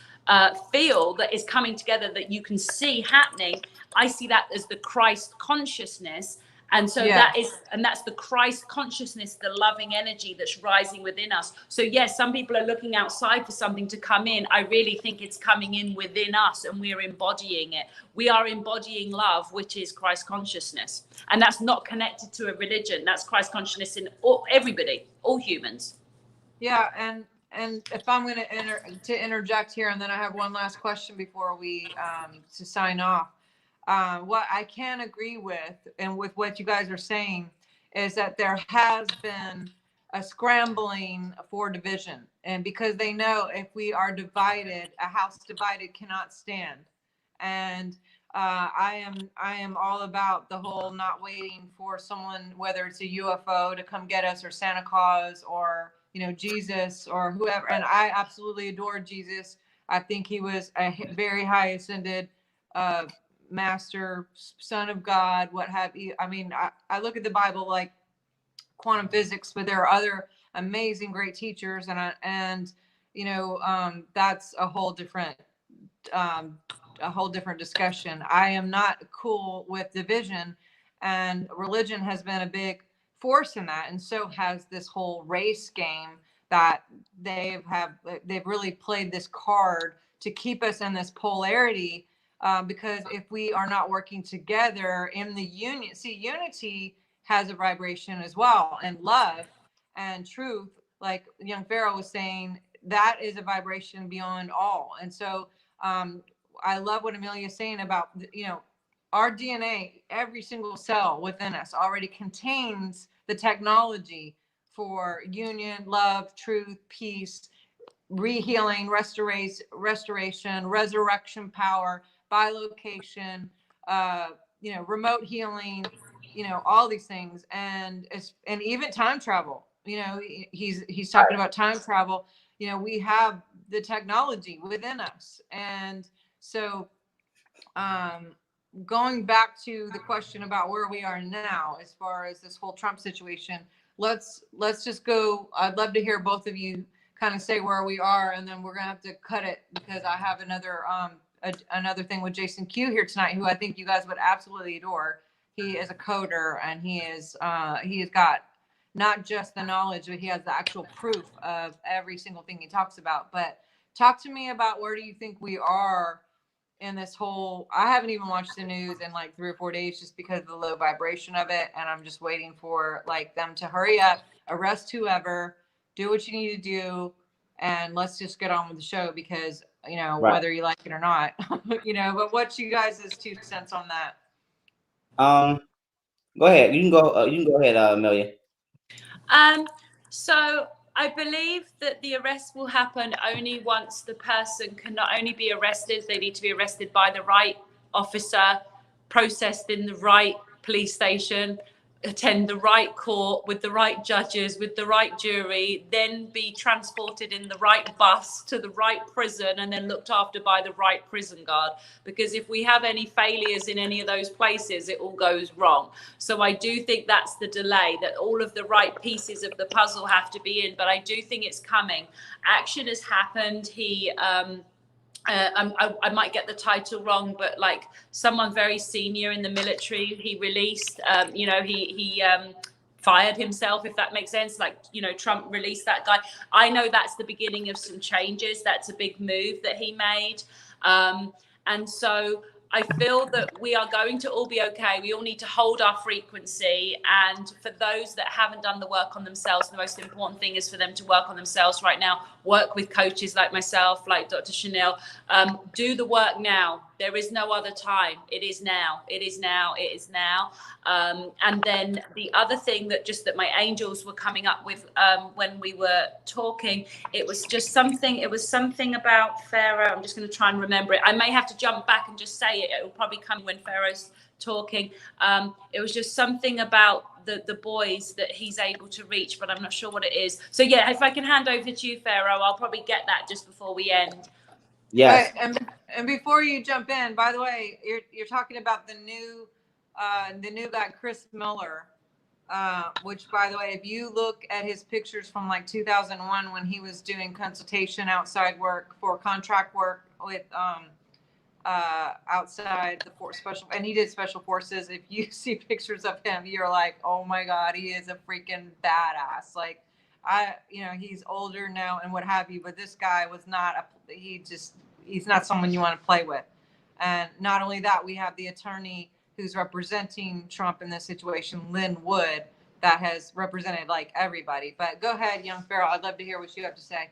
Speaker 1: feel that is coming together that you can see happening. I see that as the Christ consciousness. And so that's the Christ consciousness, the loving energy that's rising within us. So yes, some people are looking outside for something to come in. I really think it's coming in within us, and we're embodying it. We are embodying love, which is Christ consciousness. And that's not connected to a religion. That's Christ consciousness in everybody, all humans.
Speaker 2: Yeah, and if I'm going to interject here, and then I have one last question before we to sign off. What I can agree with, and with what you guys are saying, is that there has been a scrambling for division. And because they know if we are divided, a house divided cannot stand. And I am all about the whole not waiting for someone, whether it's a UFO to come get us, or Santa Claus, or Jesus, or whoever. And I absolutely adore Jesus. I think he was a very high ascended master, son of God, what have you. I mean, I look at the Bible like quantum physics, but there are other amazing, great teachers, and that's a whole different discussion. I am not cool with division, and religion has been a big force in that, and so has this whole race game that they've really played this card to keep us in this polarity. Because if we are not working together in the union, unity has a vibration as well, and love and truth, like young Pharaoh was saying, that is a vibration beyond all. And so I love what Amelia is saying about, our DNA, every single cell within us already contains the technology for union, love, truth, peace, rehealing, restoration, resurrection power, bilocation, remote healing, all these things, and even time travel. He's talking about time travel. We have the technology within us, and so going back to the question about where we are now, as far as this whole Trump situation, let's just go. I'd love to hear both of you kind of say where we are, and then we're gonna have to cut it because I have another another thing with Jason Q here tonight, who I think you guys would absolutely adore. He is a coder, and he has got not just the knowledge, but he has the actual proof of every single thing he talks about. But talk to me about, where do you think we are in this whole? I haven't even watched the news in like 3 or 4 days, just because of the low vibration of it, and I'm just waiting for like them to hurry up, arrest whoever, do what you need to do, and let's just get on with the show, because
Speaker 3: Right.
Speaker 2: whether you like it or not, but what's you guys' 2 cents on that?
Speaker 3: Go ahead. You can go. You can go ahead, Amelia.
Speaker 1: So I believe that the arrest will happen only once the person can not only be arrested, they need to be arrested by the right officer, processed in the right police station, attend the right court with the right judges, with the right jury, then be transported in the right bus to the right prison, and then looked after by the right prison guard. Because if we have any failures in any of those places, it all goes wrong. So I do think that's the delay, that all of the right pieces of the puzzle have to be in. But I do think it's coming. Action has happened. I might get the title wrong, but like someone very senior in the military, he released, he fired himself, if that makes sense. Like, Trump released that guy. I know that's the beginning of some changes. That's a big move that he made. And so I feel that we are going to all be okay. We all need to hold our frequency. And for those that haven't done the work on themselves, the most important thing is for them to work on themselves right now. Work with coaches like myself, like Dr. Sharnael. Do the work now. There is no other time. It is now. It is now. It is now. And then the other thing that my angels were coming up with when we were talking, it was something about Pharaoh. I'm just going to try and remember it. I may have to jump back and just say it. It will probably come when Pharaoh's talking. It was just something about the boys that he's able to reach, but I'm not sure what it is. So yeah, if I can hand over to you, Pharaoh, I'll probably get that just before we end.
Speaker 3: Yes.
Speaker 2: And before you jump in, by the way, you're talking about the new guy, Chris Miller, which, by the way, if you look at his pictures from like 2001, when he was doing consultation outside work for contract work with outside the special, and he did special forces. If you see pictures of him, you're like, oh my God, he is a freaking badass. Like, he's older now and what have you, but this guy was not he's not someone you want to play with. And not only that, we have the attorney who's representing Trump in this situation, Lynn Wood, that has represented like everybody. But go ahead, young Pharaoh. I'd love to hear what you have to say.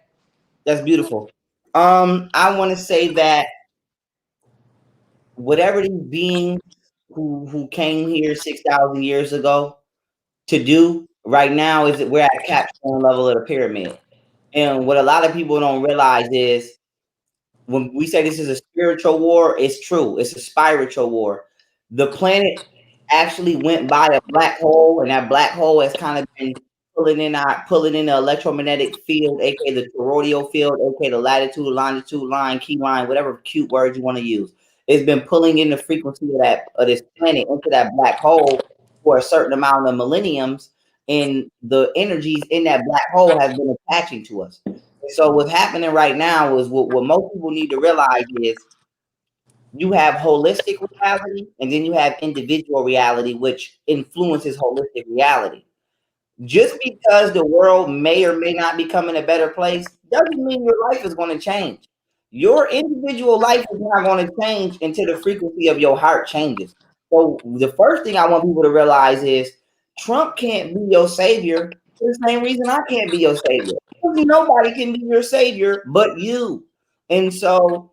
Speaker 3: That's beautiful. I want to say that whatever these beings who came here 6,000 years ago to do right now is that we're at a capstone level of the pyramid. And what a lot of people don't realize is when we say this is a spiritual war, it's true. It's a spiritual war. The planet actually went by a black hole, and that black hole has kind of been pulling in the electromagnetic field, aka the toroidal field, aka the latitude, longitude line, key line, whatever cute words you want to use. It's been pulling in the frequency of this planet into that black hole for a certain amount of millenniums, and the energies in that black hole have been attaching to us. So what's happening right now is what most people need to realize is you have holistic reality, and then you have individual reality, which influences holistic reality. Just because the world may or may not become in a better place doesn't mean your life is going to change. Your individual life is not going to change until the frequency of your heart changes. So the first thing I want people to realize is Trump can't be your savior for the same reason I can't be your savior. Nobody can be your savior but you. And so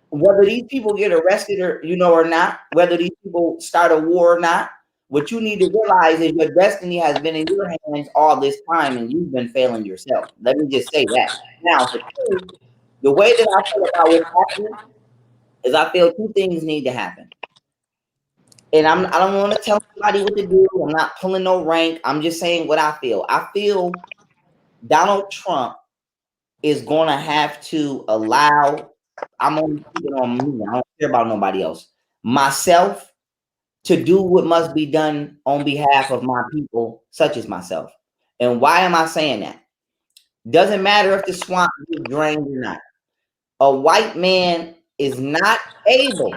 Speaker 3: whether these people get arrested or not, whether these people start a war or not, what you need to realize is your destiny has been in your hands all this time, and you've been failing yourself. Let me just say that. Now, for two, the way that I feel about what's happening is I feel two things need to happen. And I don't want to tell anybody what to do. I'm not pulling no rank. I'm just saying what I feel. I feel Donald Trump is going to have to allow, I'm only speaking on me, I don't care about nobody else, myself, to do what must be done on behalf of my people, such as myself. And why am I saying that? Doesn't matter if the swamp is drained or not. A white man is not able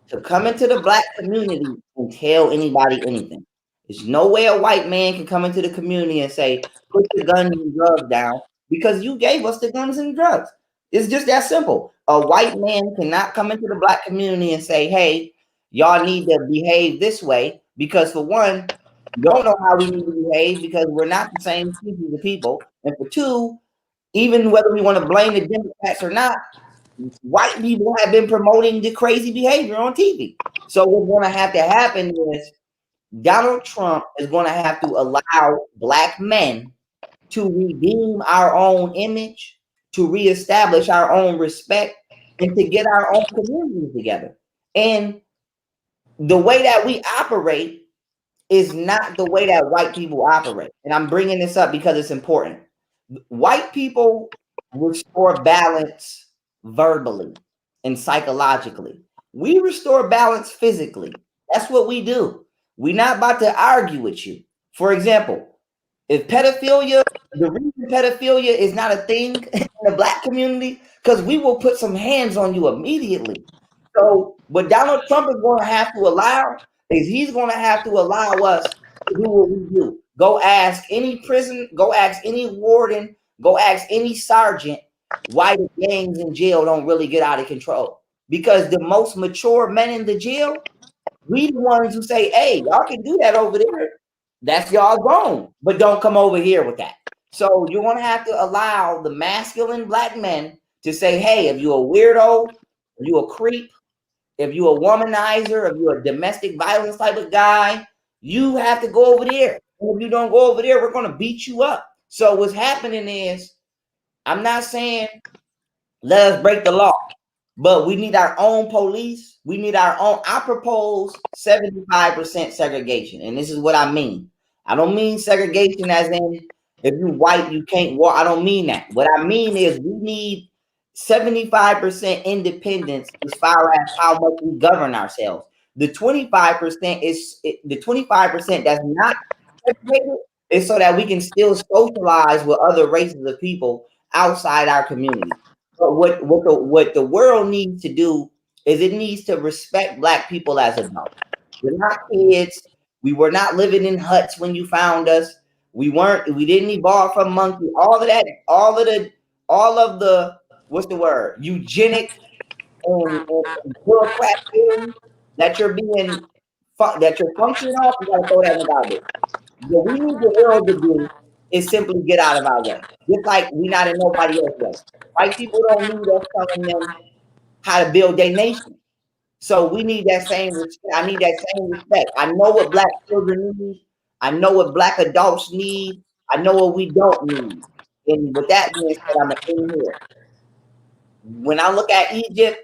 Speaker 3: to come into the black community and tell anybody anything. There's no way a white man can come into the community and say, put the guns and drugs down because you gave us the guns and drugs. It's just that simple. A white man cannot come into the black community and say, hey, y'all need to behave this way because for one, you don't know how we need to behave because we're not the same species of people. And for two, even whether we want to blame the Democrats or not, white people have been promoting the crazy behavior on TV. So what's going to have to happen is Donald Trump is going to have to allow black men to redeem our own image, to reestablish our own respect, and to get our own communities together. And the way that we operate is not the way that white people operate. And I'm bringing this up because it's important. White people restore balance verbally and psychologically. We restore balance physically. That's what we do. We're not about to argue with you. For example, if pedophilia, the reason pedophilia is not a thing in the black community, because we will put some hands on you immediately. So what Donald Trump is going to have to allow is he's going to have to allow us to do what we do. Go ask any prison, go ask any warden, go ask any sergeant why the gangs in jail don't really get out of control. Because the most mature men in the jail, we the ones who say, hey, y'all can do that over there. That's y'all grown, but don't come over here with that. So you're going to have to allow the masculine black men to say, hey, if you're a weirdo, if you're a creep, if you're a womanizer, if you're a domestic violence type of guy, you have to go over there. And if you don't go over there, we're going to beat you up. So what's happening is, I'm not saying let us break the law, but we need our own police. We need our own. I propose 75% segregation. And this is what I mean. I don't mean segregation as in if you white, you can't walk. I don't mean that. What I mean is we need 75% independence as far as how much we govern ourselves. The 25% is the 25% that's not segregated is so that we can still socialize with other races of people outside our community. But what the world needs to do is it needs to respect black people as adults. We're not kids. We were not living in huts when you found us. We didn't evolve from monkey. All of that, all of the what's the word? Eugenic and bureaucrat things that you're functioning off, you gotta throw that in the garbage. What we need the world to do is simply get out of our way. Just like we not in nobody else's way. White people don't need us telling them how to build their nation. So we need that same respect. I need that same respect. I know what black children need. I know what black adults need. I know what we don't need. And with that being said, I'm in here. When I look at Egypt,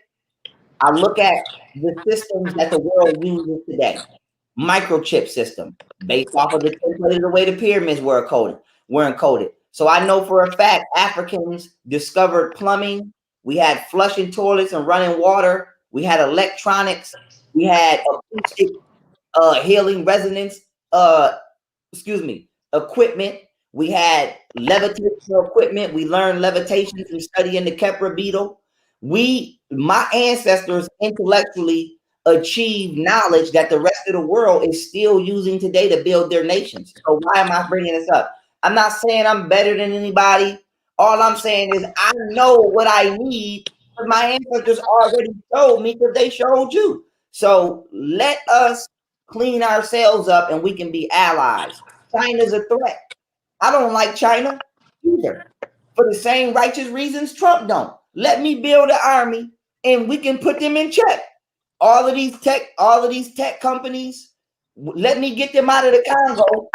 Speaker 3: I look at the systems that the world uses today. Microchip system, based off of the template of the way the pyramids were encoded. So I know for a fact Africans discovered plumbing. We had flushing toilets and running water. We had electronics. We had acoustic healing resonance equipment. We had levitation equipment. We learned levitation from studying the Kepler beetle. My ancestors intellectually achieved knowledge that the rest of the world is still using today to build their nations. So why am I bringing this up? I'm not saying I'm better than anybody. All I'm saying is I know what I need because my ancestors already showed me because they showed you. So let us clean ourselves up and we can be allies. China's a threat. I don't like China either. For the same righteous reasons Trump don't. Let me build an army and we can put them in check. All of these tech companies, let me get them out of the Congo.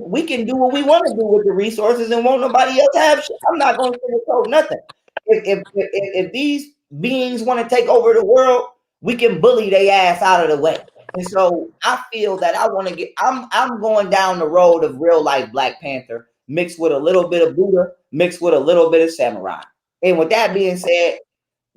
Speaker 3: We can do what we want to do with the resources and won't nobody else have shit. I'm not going to sugarcoat nothing. If these beings want to take over the world, we can bully their ass out of the way. And so I feel that I'm going down the road of real life Black Panther mixed with a little bit of Buddha, mixed with a little bit of samurai. And with that being said,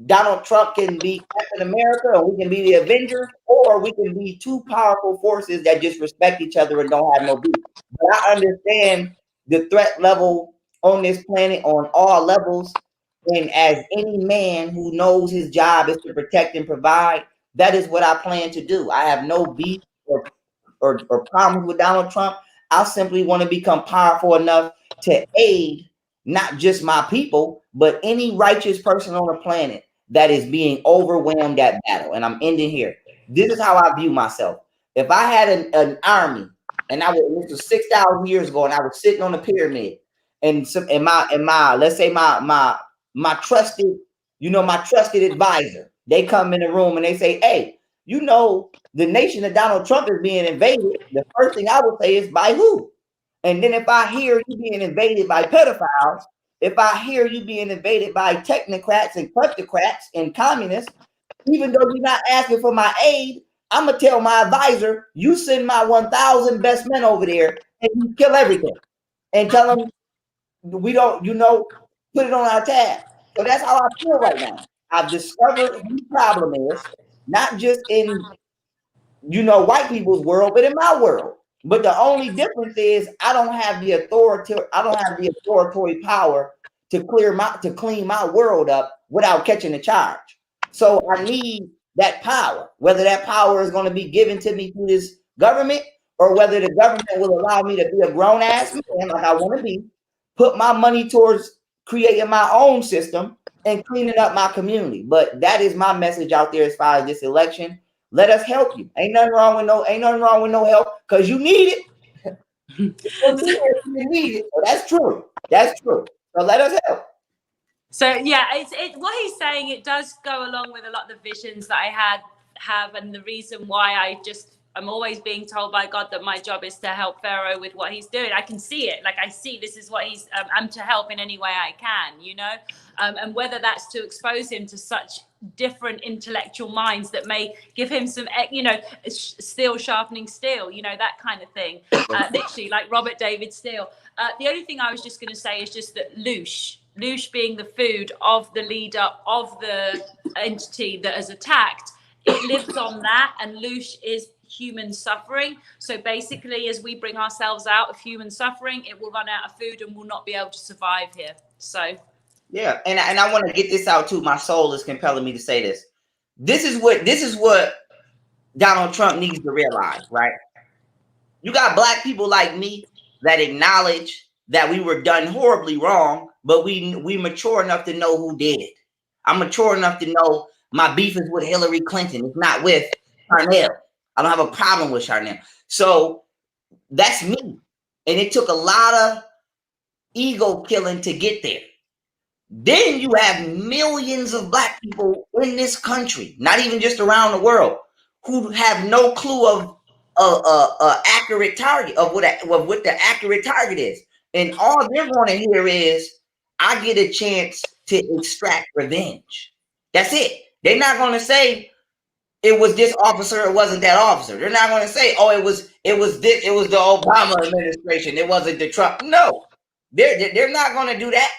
Speaker 3: Donald Trump can be Captain America, or we can be the Avengers, or we can be two powerful forces that just respect each other and don't have no beef. But I understand the threat level on this planet on all levels. And as any man who knows his job is to protect and provide, that is what I plan to do. I have no beef or problems with Donald Trump. I simply want to become powerful enough to aid not just my people, but any righteous person on the planet that is being overwhelmed at battle. And I'm ending here. This is how I view myself. If I had an army, and this was 6,000 years ago, and I was sitting on a pyramid, and my let's say my trusted, my trusted advisor, they come in the room and they say, hey, the nation of Donald Trump is being invaded. The first thing I would say is by who? And then if I hear you being invaded by pedophiles, if I hear you being invaded by technocrats and kleptocrats and communists, even though you're not asking for my aid, I'm going to tell my advisor, you send my 1,000 best men over there and you kill everything. And tell them we don't, put it on our tab. So that's how I feel right now. I've discovered who the problem is, not just in white people's world, but in my world. But the only difference is I don't have the authority power to clean my world up without catching a charge. So I need that power, whether that power is going to be given to me through this government or whether the government will allow me to be a grown ass man like I want to be, put my money towards creating my own system and cleaning up my community. But that is my message out there as far as this election. Let us help you. Ain't nothing wrong with no help because you need it. You need it. So that's true. That's true. So let us help.
Speaker 1: So yeah, it's what he's saying. It does go along with a lot of the visions that I have, and the reason why I'm always being told by God that my job is to help Pharaoh with what he's doing. I can see it. Like I see this is what he's. I'm to help in any way I can, and whether that's to expose him to such different intellectual minds that may give him some, steel sharpening steel, that kind of thing. Literally, like Robert David Steele. The only thing I was just going to say is just that Loosh being the food of the leader of the entity that has attacked, it lives on that, and Loosh is human suffering. So basically, as we bring ourselves out of human suffering, it will run out of food and will not be able to survive here. So
Speaker 3: yeah, and I want to get this out too. My soul is compelling me to say this. This is what Donald Trump needs to realize, right? You got black people like me that acknowledge that we were done horribly wrong, but we mature enough to know who did it. I'm mature enough to know my beef is with Hillary Clinton. It's not with Sharnael. I don't have a problem with Sharnael. So that's me. And it took a lot of ego killing to get there. Then you have millions of black people in this country, not even just around the world, who have no clue of accurate target of what the accurate target is. And all they're going to hear is, I get a chance to extract revenge. That's it. They're not going to say it was this officer, it wasn't that officer. They're not going to say, oh, it was the Obama administration, it wasn't the Trump. No, they're not going to do that.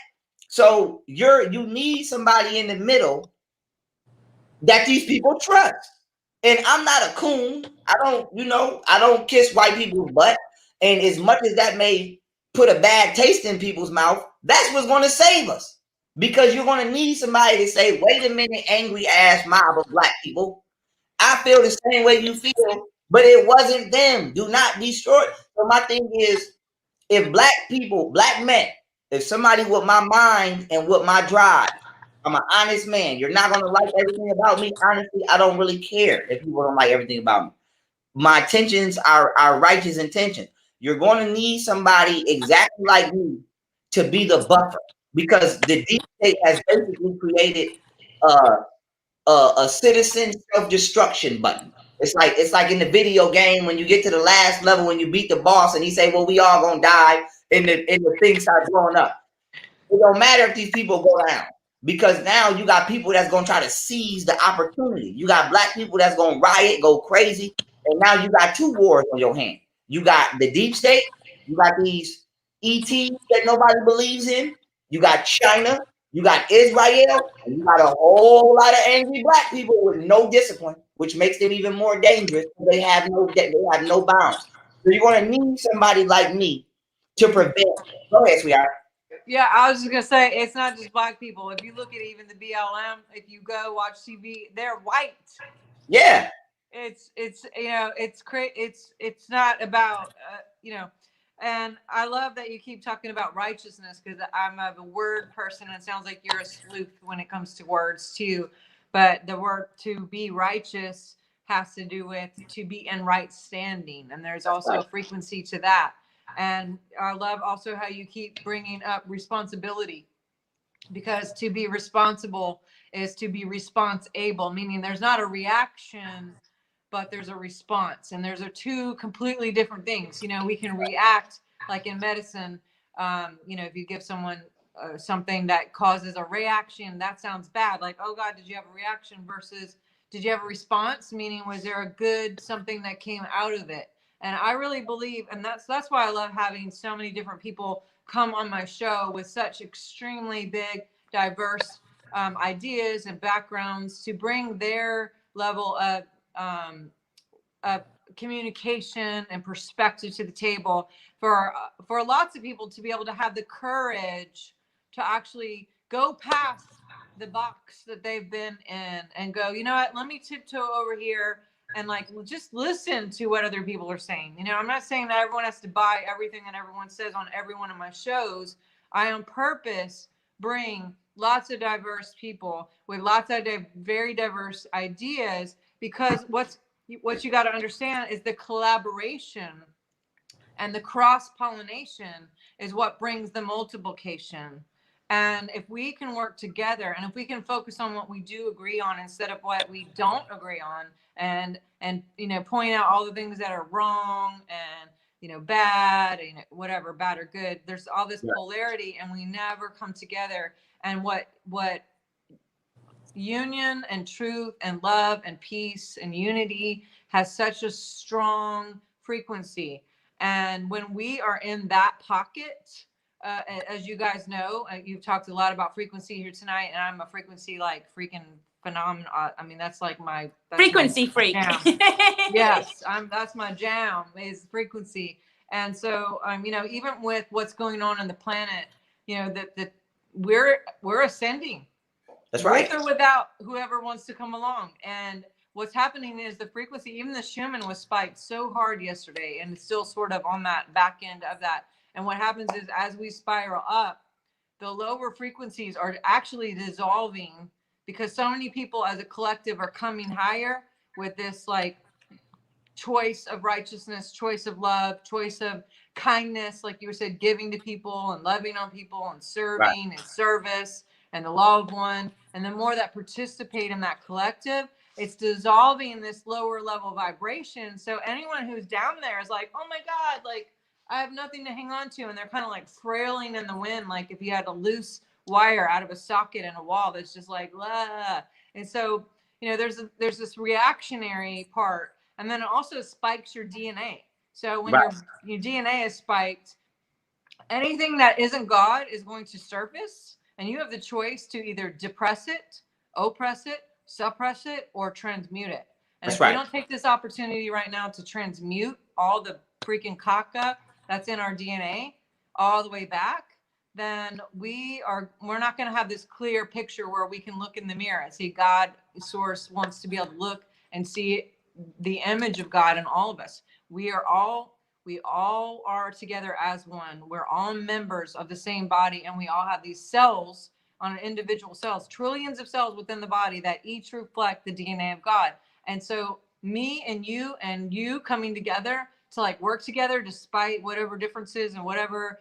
Speaker 3: So you need somebody in the middle that these people trust. And I'm not a coon. I don't kiss white people's butt. And as much as that may put a bad taste in people's mouth, that's what's going to save us. Because you're going to need somebody to say, wait a minute, angry ass mob of black people. I feel the same way you feel, but it wasn't them. Do not destroy it. So my thing is, if black people, black men, if somebody with my mind and with my drive, I'm an honest man. You're not going to like everything about me. Honestly, I don't really care if people don't like everything about me. My intentions are righteous intentions. You're going to need somebody exactly like me to be the buffer, because the deep state has basically created a citizen self-destruction button. It's like in the video game when you get to the last level, when you beat the boss and he say, well, we all gonna die, and the thing starts blowing up. It don't matter if these people go down, because now you got people that's gonna try to seize the opportunity. You got black people that's gonna riot, go crazy, and now you got two wars on your hand. You got the deep state, you got these ETs that nobody believes in, you got China, you got Israel, and you got a whole lot of angry black people with no discipline, which makes them even more dangerous. They have no bounds. So you're gonna need somebody like me to prevent. Go ahead, sweetheart.
Speaker 2: Yeah, I was just gonna say it's not just black people. If you look at even the BLM, if you go watch TV, they're white.
Speaker 3: Yeah.
Speaker 2: It's it's not about and I love that you keep talking about righteousness, because I'm a word person, and it sounds like you're a sleuth when it comes to words too. But the word to be righteous has to do with to be in right standing, and there's also a frequency to that. And I love also how you keep bringing up responsibility, because to be responsible is to be response-able, meaning there's not a reaction, but there's a response. And there's two completely different things. We can react, like in medicine, if you give someone something that causes a reaction, that sounds bad. Like, oh God, did you have a reaction? Versus, did you have a response? Meaning, was there a good something that came out of it? And I really believe, and that's why I love having so many different people come on my show with such extremely big, diverse ideas and backgrounds, to bring their level of communication and perspective to the table, for lots of people to be able to have the courage to actually go past the box that they've been in and go, you know what, let me tiptoe over here and just listen to what other people are saying. I'm not saying that everyone has to buy everything that everyone says on every one of my shows. I on purpose bring lots of diverse people with lots of very diverse ideas, because what you got to understand is the collaboration and the cross-pollination is what brings the multiplication. And if we can work together, and if we can focus on what we do agree on instead of what we don't agree on, and point out all the things that are wrong and bad, whatever, bad or good, there's all this polarity, and we never come together. And what union and truth and love and peace and unity has such a strong frequency. And when we are in that pocket, as you guys know, you've talked a lot about frequency here tonight, and I'm a frequency freaking phenomenon. I mean, that's
Speaker 1: frequency freak.
Speaker 2: Yes, that's my jam, is frequency. And so even with what's going on the planet, that we're ascending.
Speaker 3: That's right.
Speaker 2: With or without whoever wants to come along. And what's happening is the frequency, even the Schumann was spiked so hard yesterday, and it's still sort of on that back end of that. And what happens is, as we spiral up, the lower frequencies are actually dissolving, because so many people as a collective are coming higher with this choice of righteousness, choice of love, choice of kindness, like you said, giving to people and loving on people and serving and service and the law of one. And the more that participate in that collective, it's dissolving this lower level vibration. So anyone who's down there is like, oh my God, I have nothing to hang on to. And they're kind of frailing in the wind, like if you had a loose wire out of a socket in a wall that's just blah. And so, there's this reactionary part. And then it also spikes your DNA. So when your DNA is spiked, anything that isn't God is going to surface. And you have the choice to either depress it, oppress it, suppress it, or transmute it. And if we don't take this opportunity right now to transmute all the freaking caca that's in our DNA all the way back, then we're not going to have this clear picture where we can look in the mirror and see God. Source wants to be able to look and see the image of God in all of us. We all are together as one. We're all members of the same body, and we all have these cells on individual cells, trillions of cells within the body that each reflect the DNA of God. And so me and you coming together to work together despite whatever differences and whatever,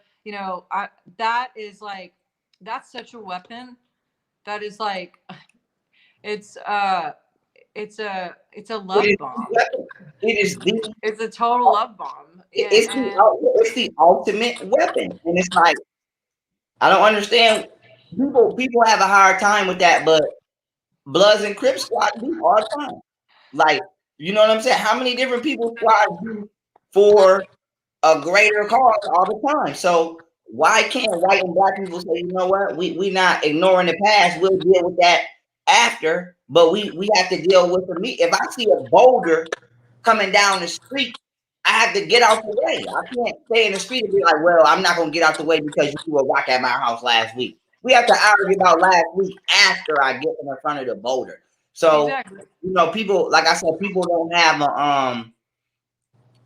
Speaker 2: that's such a weapon. That is it's a love bomb. It's a total love bomb.
Speaker 3: It's the ultimate weapon. And it's I don't understand. People have a hard time with that, but Bloods and Crips squad do all the time. You know what I'm saying? How many different people squad do for a greater cause all the time? So why can't white and black people say, you know what, we not ignoring the past, we'll deal with that after, but we have to deal with it. If I see a boulder coming down the street, I I have to get out the way. I can't stay in the street and be like, well, I'm not gonna get out the way because you threw a rock at my house last week. We have to argue about last week after I get in front of the boulder. So
Speaker 2: Exactly.
Speaker 3: you know, people, like I said, people don't have a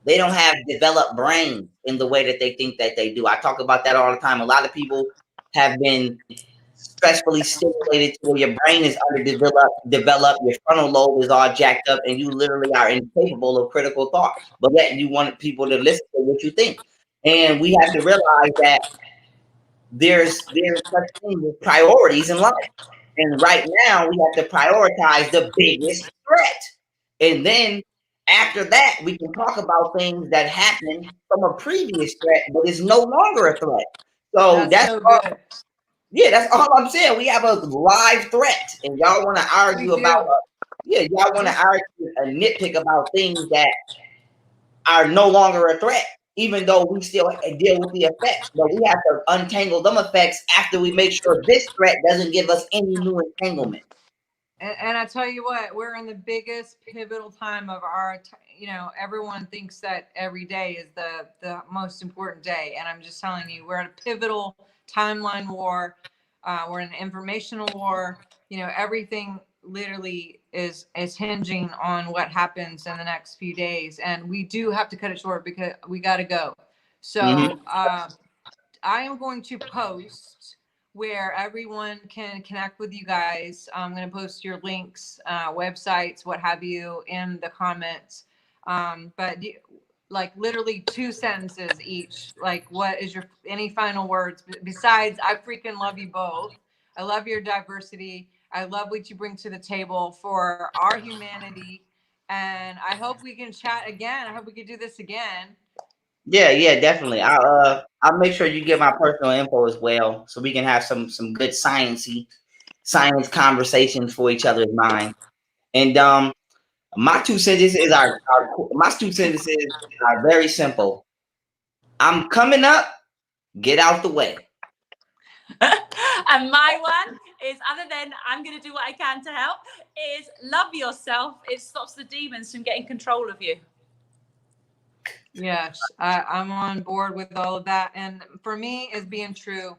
Speaker 3: they don't have developed brains in the way that they think that they do. I talk about that all the time. A lot of people have been stressfully stimulated to where your brain is underdeveloped, your frontal lobe is all jacked up, and you literally are incapable of critical thought. But yet you want people to listen to what you think. And we have to realize that there's such things as priorities in life. And right now we have to prioritize the biggest threat. And then after that, we can talk about things that happened from a previous threat, but is no longer a threat. So
Speaker 2: That's so
Speaker 3: all,
Speaker 2: good.
Speaker 3: yeah, that's all I'm saying. We have a live threat, and y'all want to argue about y'all want to argue a nitpick about things that are no longer a threat, even though we still deal with the effects. But we have to untangle them effects after we make sure this threat doesn't give us any new entanglement.
Speaker 2: And I tell you what, we're in the biggest pivotal time of our, you know, everyone thinks that every day is the most important day. And I'm just telling you, we're in a pivotal timeline war. We're in an informational war. You know, everything literally is hinging on what happens in the next few days. And we do have to cut it short because we got to go. So I am going to post where everyone can connect with you guys. I'm going to post your links, websites, what have you, in the comments. But like literally 2 sentences each. Like, what is your any final words besides I freaking love you both. I love your diversity. I love what you bring to the table for our humanity. And I hope we can chat again. I hope we can do this again.
Speaker 3: Yeah, definitely. I'll make sure you get my personal info as well, so we can have some good science conversations for each other's mind. And my 2 sentences are very simple. I'm coming up. Get out the way.
Speaker 1: And my one is, other than I'm going to do what I can to help, is love yourself. It stops the demons from getting control of you.
Speaker 2: Yes, I'm on board with all of that. And for me, is being true.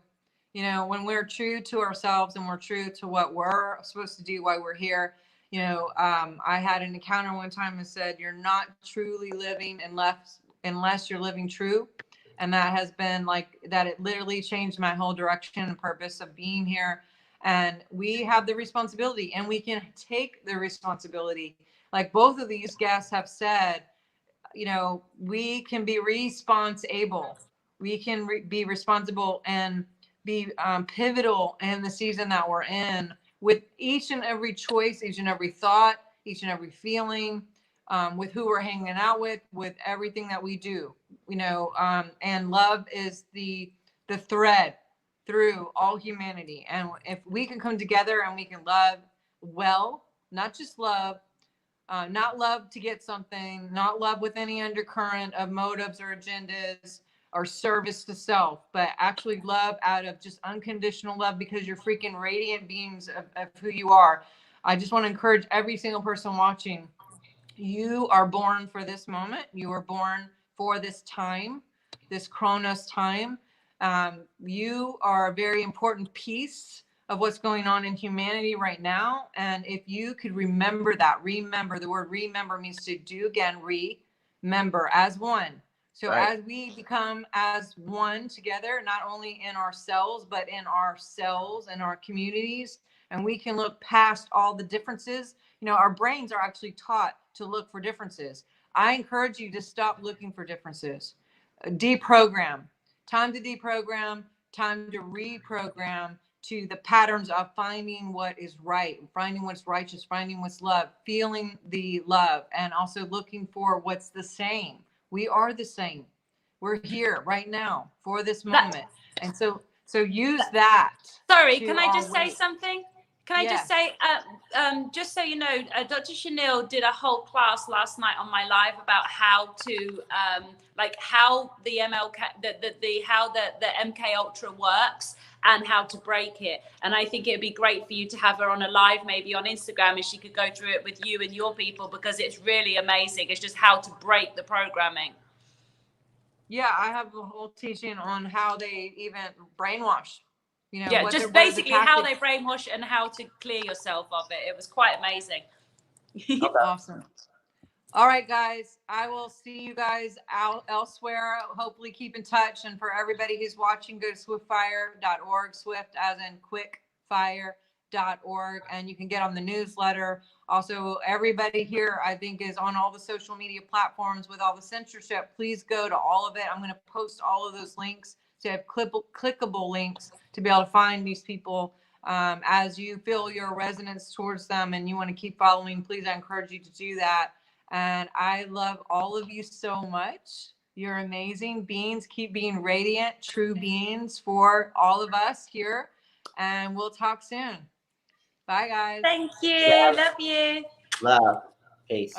Speaker 2: You know, when we're true to ourselves and we're true to what we're supposed to do, why we're here. You know, I had an encounter one time and said, "You're not truly living unless you're living true." And that has been like that. It literally changed my whole direction and purpose of being here. And we have the responsibility, and we can take the responsibility. Like both of these guests have said, you know, we can be responsible. We can be responsible and be pivotal in the season that we're in with each and every choice, each and every thought, each and every feeling, with who we're hanging out with everything that we do, you know, and love is the thread through all humanity. And if we can come together and we can love well, not just love, not love to get something, not love with any undercurrent of motives or agendas or service to self, but actually love out of just unconditional love because you're freaking radiant beings of who you are. I just want to encourage every single person watching. You are born for this moment. You are born for this time, this Chronos time. You are a very important piece of what's going on in humanity right now. And if you could remember that, remember, the word remember means to do again, remember as one. So
Speaker 3: Right.
Speaker 2: as we become as one together, not only in ourselves, but in ourselves and our communities, and we can look past all the differences. You know, our brains are actually taught to look for differences. I encourage you to stop looking for differences. Deprogram. Time to deprogram, time to reprogram to the patterns of finding what is right, finding what's righteous, finding what's love, feeling the love, and also looking for what's the same. We are the same. We're here right now for this moment. And so use that.
Speaker 1: Sorry, can I just say something? Can I just
Speaker 2: Yes.
Speaker 1: say, just so you know, Dr. Sharnael did a whole class last night on my live about how to, like how the how the MK Ultra works and how to break it. And I think it'd be great for you to have her on a live, maybe on Instagram, and she could go through it with you and your people, because it's really amazing. It's just how to break the programming.
Speaker 2: Yeah, I have a whole teaching on how they even brainwash. You know,
Speaker 1: Yeah,
Speaker 2: what
Speaker 1: just
Speaker 2: what are the
Speaker 1: basically how they
Speaker 2: tactics.
Speaker 1: brainwash and how to clear yourself of it. It was quite amazing.
Speaker 2: Awesome. All right, guys. I will see you guys out elsewhere. Hopefully, keep in touch. And for everybody who's watching, go to swiftfire.org. Swift as in quickfire.org. And you can get on the newsletter. Also, everybody here, I think, is on all the social media platforms with all the censorship. Please go to all of it. I'm going to post all of those links to have clickable links to be able to find these people. As you feel your resonance towards them and you want to keep following, please, I encourage you to do that. And I love all of you so much. You're amazing beings. Keep being radiant, true beings for all of us here. And we'll talk soon. Bye, guys.
Speaker 1: Thank you. Love you.
Speaker 3: Love. Peace.